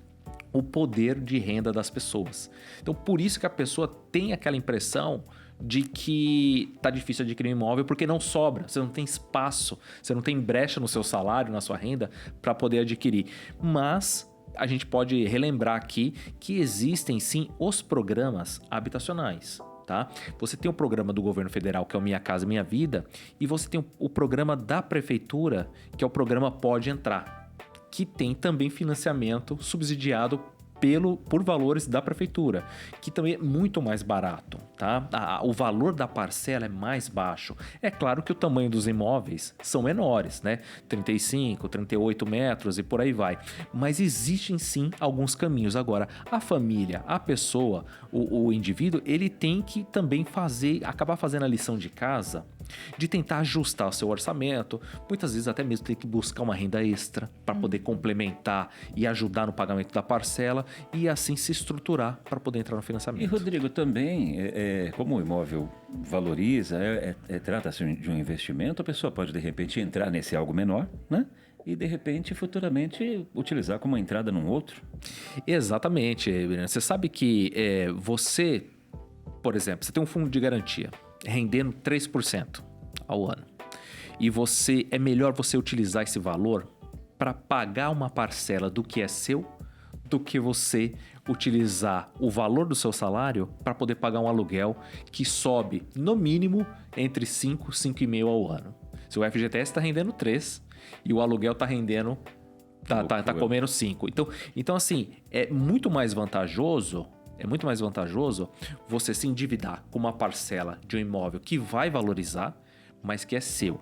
o poder de renda das pessoas. Então, por isso que a pessoa tem aquela impressão de que tá difícil adquirir um imóvel porque não sobra, você não tem espaço, você não tem brecha no seu salário, na sua renda para poder adquirir. Mas a gente pode relembrar aqui que existem sim os programas habitacionais. Tá? Você tem o programa do governo federal, que é o Minha Casa Minha Vida, e você tem o programa da prefeitura, que é o programa Pode Entrar, que tem também financiamento subsidiado por valores da prefeitura, que também é muito mais barato, tá? O valor da parcela é mais baixo. É claro que o tamanho dos imóveis são menores, né? 35, 38 metros e por aí vai. Mas existem sim alguns caminhos. Agora, a família, a pessoa, o indivíduo, ele tem que também acabar fazendo a lição de casa, de tentar ajustar o seu orçamento, muitas vezes até mesmo ter que buscar uma renda extra para poder complementar e ajudar no pagamento da parcela e assim se estruturar para poder entrar no financiamento. E Rodrigo, também, como o imóvel valoriza, trata-se de um investimento, a pessoa pode de repente entrar nesse algo menor, né? E de repente, futuramente, utilizar como entrada num outro. Exatamente. Você sabe que você, por exemplo, você tem um fundo de garantia rendendo 3% ao ano. E é melhor você utilizar esse valor para pagar uma parcela do que é seu, do que você utilizar o valor do seu salário para poder pagar um aluguel que sobe, no mínimo, entre 5 e 5,5 ao ano. Se o FGTS está rendendo 3 e o aluguel está rendendo, tá comendo 5. Então, assim, é muito mais vantajoso você se endividar com uma parcela de um imóvel que vai valorizar, mas que é seu,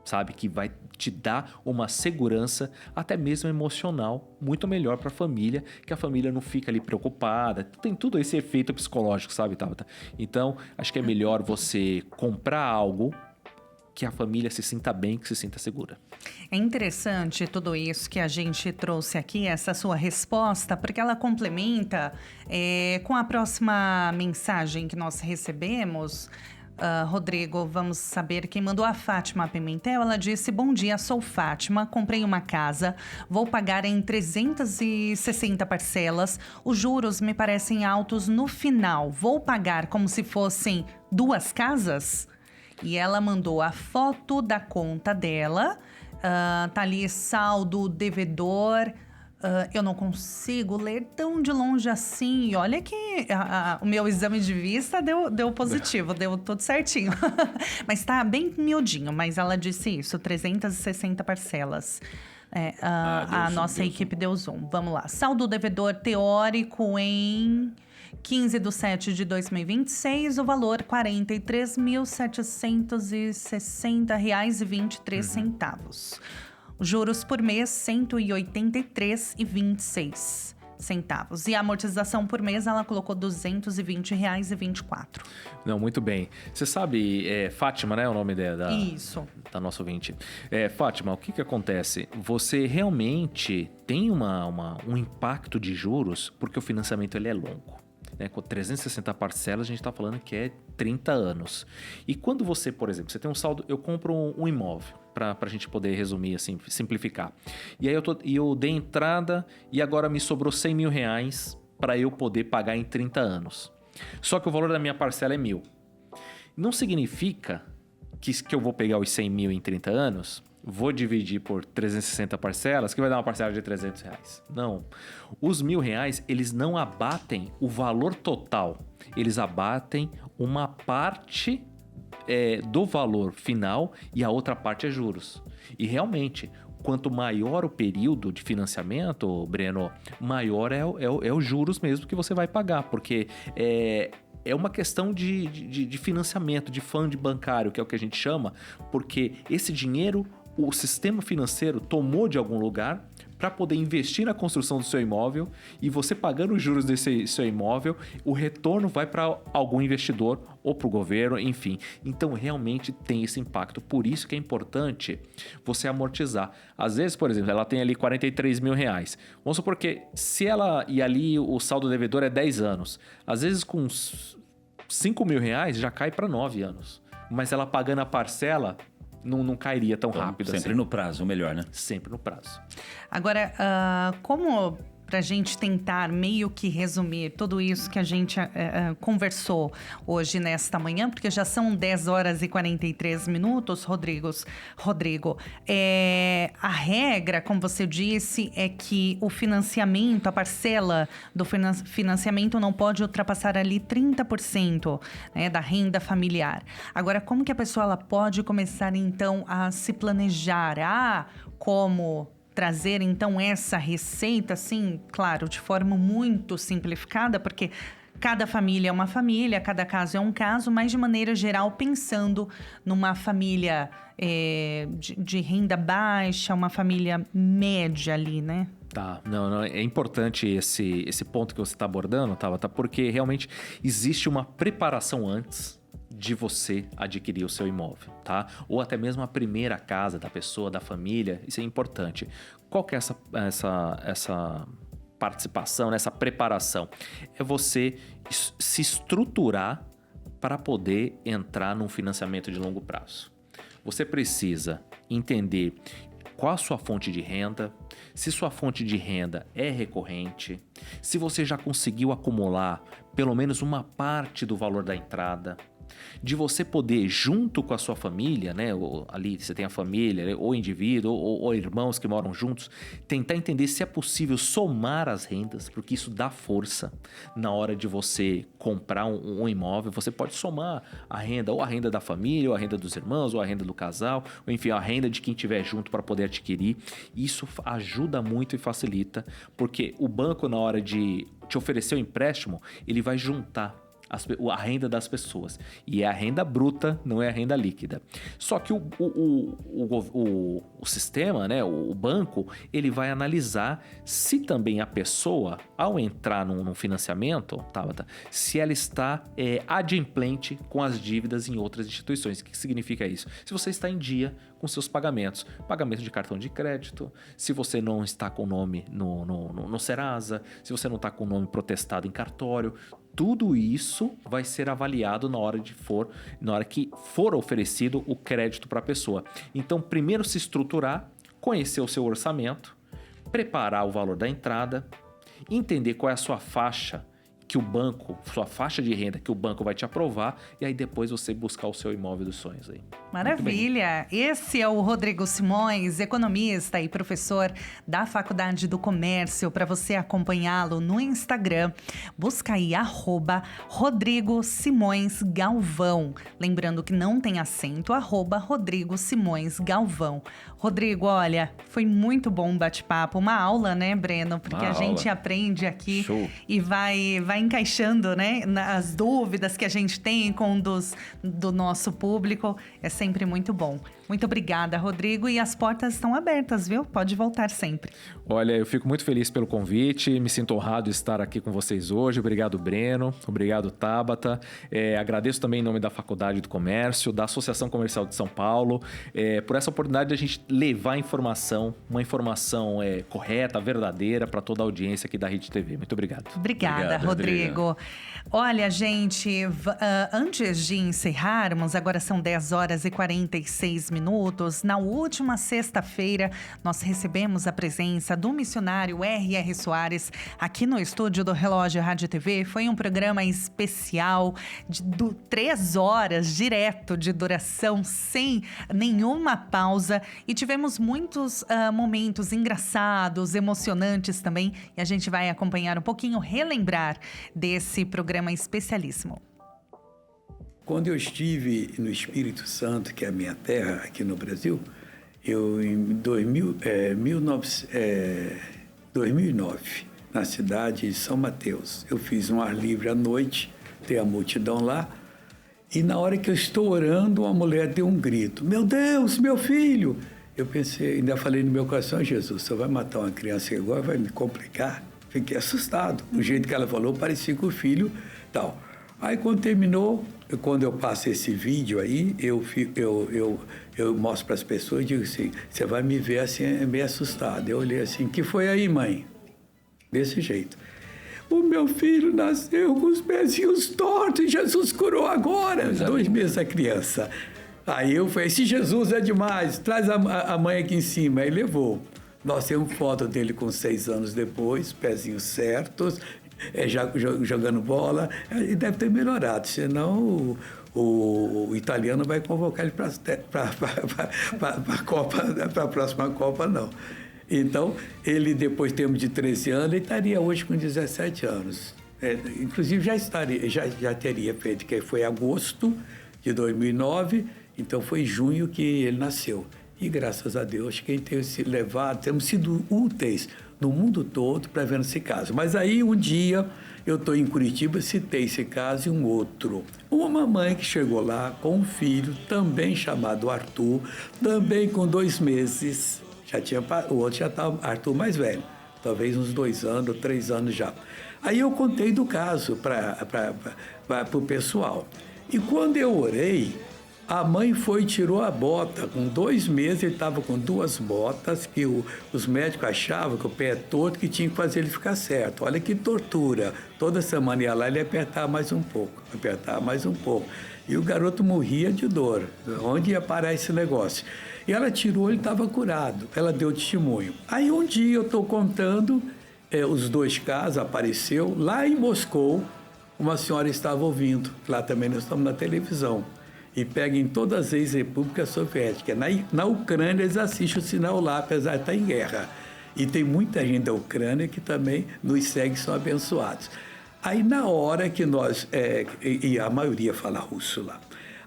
sabe? Que vai te dar uma segurança, até mesmo emocional, muito melhor para a família, que a família não fica ali preocupada. Tem tudo esse efeito psicológico, sabe, Tabata? Então, acho que é melhor você comprar algo que a família se sinta bem, que se sinta segura. É interessante tudo isso que a gente trouxe aqui, essa sua resposta, porque ela complementa com a próxima mensagem que nós recebemos. Rodrigo, vamos saber quem mandou. A Fátima Pimentel. Ela disse: bom dia, sou Fátima, comprei uma casa, vou pagar em 360 parcelas, os juros me parecem altos no final, vou pagar como se fossem 2 casas? E ela mandou a foto da conta dela, tá ali saldo devedor, eu não consigo ler tão de longe assim. E olha que o meu exame de vista deu positivo, deu tudo certinho. Mas tá bem miudinho, mas ela disse isso, 360 parcelas. A nossa equipe deu zoom. Vamos lá. Saldo devedor teórico em 15/7/2026, o valor R$ 43.760,23. Juros por mês, R$ 183,26. E a amortização por mês, ela colocou R$ 220,24. Não, muito bem. Você sabe, Fátima, né, o nome Isso. Da nossa ouvinte. Fátima, o que acontece? Você realmente tem um impacto de juros porque o financiamento ele é longo. Com 360 parcelas, a gente está falando que é 30 anos. E quando você, por exemplo, você tem um saldo... Eu compro um imóvel, para a gente poder resumir, assim, simplificar. E aí eu dei entrada e agora me sobrou R$100 mil para eu poder pagar em 30 anos. Só que o valor da minha parcela é 1.000. Não significa que eu vou pegar os 100 mil em 30 anos... Vou dividir por 360 parcelas, que vai dar uma parcela de R$300. Não. Os R$1.000, eles não abatem o valor total. Eles abatem uma parte do valor final e a outra parte é juros. E realmente, quanto maior o período de financiamento, Breno, maior é os juros mesmo que você vai pagar. Porque é uma questão de financiamento, de fundo bancário, que é o que a gente chama, porque esse dinheiro... O sistema financeiro tomou de algum lugar para poder investir na construção do seu imóvel e você pagando os juros desse seu imóvel, o retorno vai para algum investidor ou para o governo, enfim. Então, realmente tem esse impacto. Por isso que é importante você amortizar. Às vezes, por exemplo, ela tem ali R$43 mil. Vamos supor que se ela... E ali o saldo devedor é 10 anos. Às vezes, com R$5 mil já cai para 9 anos. Mas ela pagando a parcela... Não cairia tão rápido sempre assim. Sempre no prazo, melhor, né? Sempre no prazo. Agora, como pra gente tentar meio que resumir tudo isso que a gente conversou hoje nesta manhã, porque já são 10h43, Rodrigo, a regra, como você disse, é que o financiamento, a parcela do financiamento não pode ultrapassar ali 30%, né, da renda familiar. Agora, como que a pessoa ela pode começar, então, a se planejar? Como trazer então essa receita, assim, claro, de forma muito simplificada, porque cada família é uma família, cada caso é um caso, mas de maneira geral pensando numa família de renda baixa, uma família média ali, né? Tá, não, é importante esse ponto que você está abordando, Tabata, porque realmente existe uma preparação antes de você adquirir o seu imóvel, tá? Ou até mesmo a primeira casa da pessoa, da família, isso é importante. Qual que é essa participação, essa preparação? É você se estruturar para poder entrar num financiamento de longo prazo. Você precisa entender qual a sua fonte de renda, se sua fonte de renda é recorrente, se você já conseguiu acumular pelo menos uma parte do valor da entrada, de você poder, junto com a sua família, né, ou ali você tem a família, ou indivíduo, ou irmãos que moram juntos, tentar entender se é possível somar as rendas, porque isso dá força na hora de você comprar um imóvel. Você pode somar a renda, ou a renda da família, ou a renda dos irmãos, ou a renda do casal, ou enfim, a renda de quem estiver junto para poder adquirir. Isso ajuda muito e facilita, porque o banco, na hora de te oferecer o empréstimo, ele vai juntar a renda das pessoas. E é a renda bruta, não é a renda líquida. Só que o sistema, né, o banco, ele vai analisar se também a pessoa, ao entrar num financiamento, Tabata, se ela está adimplente com as dívidas em outras instituições. O que significa isso? Se você está em dia com seus pagamentos. Pagamento de cartão de crédito, se você não está com o nome no Serasa, se você não está com o nome protestado em cartório, tudo isso vai ser avaliado na hora que for oferecido o crédito para a pessoa. Então, primeiro se estruturar, conhecer o seu orçamento, preparar o valor da entrada, entender qual é a sua faixa sua faixa de renda que o banco vai te aprovar, e aí depois você buscar o seu imóvel dos sonhos aí. Maravilha! Esse é o Rodrigo Simões, economista e professor da Faculdade do Comércio. Para você acompanhá-lo no Instagram, busca aí @Rodrigo Simões Galvão. Lembrando que não tem acento, @Rodrigo Simões Galvão. Rodrigo, olha, foi muito bom o bate-papo, uma aula, né, Breno? Porque a gente aprende aqui. Show. E vai encaixando, né, as dúvidas que a gente tem do nosso público. É sempre muito bom. Muito obrigada, Rodrigo. E as portas estão abertas, viu? Pode voltar sempre. Olha, eu fico muito feliz pelo convite. Me sinto honrado de estar aqui com vocês hoje. Obrigado, Breno. Obrigado, Tabata. Agradeço também em nome da Faculdade do Comércio, da Associação Comercial de São Paulo, por essa oportunidade de a gente levar uma informação correta, verdadeira para toda a audiência aqui da Rede TV. Muito obrigado. Obrigada, Rodrigo. Olha, gente, antes de encerrarmos, agora são 10 horas e 46 minutos. Na última sexta-feira, nós recebemos a presença do missionário R.R. Soares aqui no estúdio do Relógio Rádio TV. Foi um programa especial de 3 horas direto de duração, sem nenhuma pausa. E tivemos muitos momentos engraçados, emocionantes também. E a gente vai acompanhar um pouquinho, relembrar desse programa especialíssimo. Quando eu estive no Espírito Santo, que é a minha terra aqui no Brasil, eu em 2009, na cidade de São Mateus, eu fiz um ar livre à noite, tem a multidão lá, e na hora que eu estou orando, uma mulher deu um grito: "Meu Deus, meu filho!" Eu pensei, ainda falei no meu coração: Jesus, você vai matar uma criança agora, vai me complicar? Fiquei assustado. Do jeito que ela falou, parecia com o filho tal. Aí quando terminou, quando eu passo esse vídeo aí, eu mostro para as pessoas e digo assim: você vai me ver assim, meio assustado. Eu olhei assim: que foi aí, mãe? Desse jeito. O meu filho nasceu com os pezinhos tortos, Jesus curou agora. 2 meses a criança. Aí eu falei: esse Jesus é demais, traz a mãe aqui em cima. Aí levou. Nós temos foto dele com 6 anos depois, pezinhos certos, jogando bola, e deve ter melhorado, senão o italiano vai convocar ele para a próxima Copa, não. Então, ele depois de 13 anos, ele estaria hoje com 17 anos. Inclusive, já teria feito, que foi agosto de 2009, então foi junho que ele nasceu. E graças a Deus, quem tem se levado, temos sido úteis no mundo todo para ver esse caso. Mas aí um dia eu estou em Curitiba, citei esse caso e um outro. Uma mamãe que chegou lá com um filho, também chamado Arthur, também com 2 meses. O outro já estava, Arthur mais velho, talvez uns 2 anos, 3 anos já. Aí eu contei do caso para o pessoal. E quando eu orei, a mãe foi e tirou a bota. Com 2 meses, ele estava com 2 botas, que os médicos achavam que o pé é torto, que tinha que fazer ele ficar certo. Olha que tortura. Toda semana ia lá e ele apertava mais um pouco, E o garoto morria de dor. Onde ia parar esse negócio? E ela tirou, ele estava curado. Ela deu testemunho. Aí um dia eu estou contando, os 2 casos, apareceu. Lá em Moscou, uma senhora estava ouvindo. Lá também nós estamos na televisão. E pega em todas as ex-repúblicas soviéticas. Na Ucrânia, eles assistem o sinal lá, apesar de estar em guerra. E tem muita gente da Ucrânia que também nos segue e são abençoados. Aí, na hora que nós... e a maioria fala russo lá.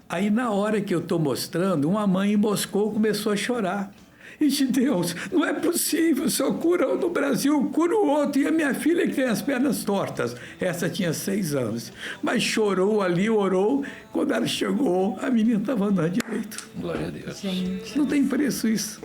Aí, na hora que eu estou mostrando, uma mãe em Moscou começou a chorar. E de Deus, não é possível, se eu curo um no Brasil, curo o outro. E a minha filha que tem as pernas tortas, essa tinha 6 anos. Mas chorou ali, orou. Quando ela chegou, a menina estava andando direito. Glória a Deus. Gente. Não tem preço isso.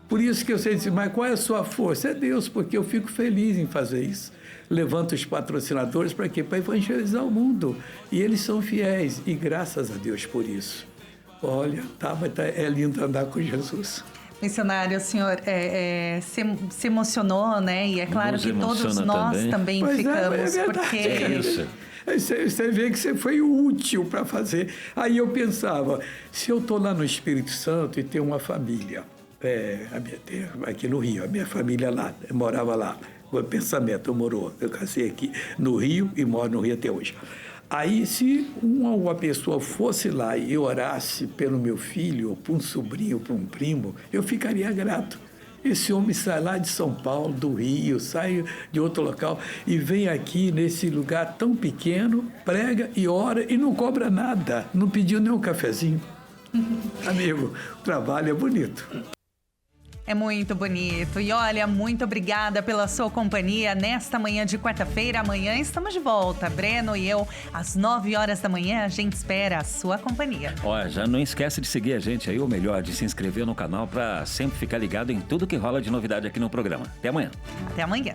Por isso que eu sei dizer, mas qual é a sua força? É Deus, porque eu fico feliz em fazer isso. Levanto os patrocinadores para quê? Para evangelizar o mundo. E eles são fiéis. E graças a Deus por isso. Olha, é lindo andar com Jesus. Missionário, o senhor se emocionou, né? E é claro Nos que todos nós também Pois ficamos, porque... É isso. Você vê que você foi útil para fazer. Aí eu pensava, se eu estou lá no Espírito Santo e tenho uma família, aqui no Rio, a minha família lá, morava lá, o pensamento morou, eu casei aqui no Rio e moro no Rio até hoje. Aí, se uma pessoa fosse lá e orasse pelo meu filho, ou para um sobrinho, para um primo, eu ficaria grato. Esse homem sai lá de São Paulo, do Rio, sai de outro local e vem aqui nesse lugar tão pequeno, prega e ora e não cobra nada, não pediu nem um cafezinho. Amigo, o trabalho é bonito. É muito bonito. E olha, muito obrigada pela sua companhia nesta manhã de quarta-feira. Amanhã estamos de volta. Breno e eu, às 9 horas da manhã, a gente espera a sua companhia. Olha, já não esquece de seguir a gente aí, ou melhor, de se inscrever no canal para sempre ficar ligado em tudo que rola de novidade aqui no programa. Até amanhã. Até amanhã.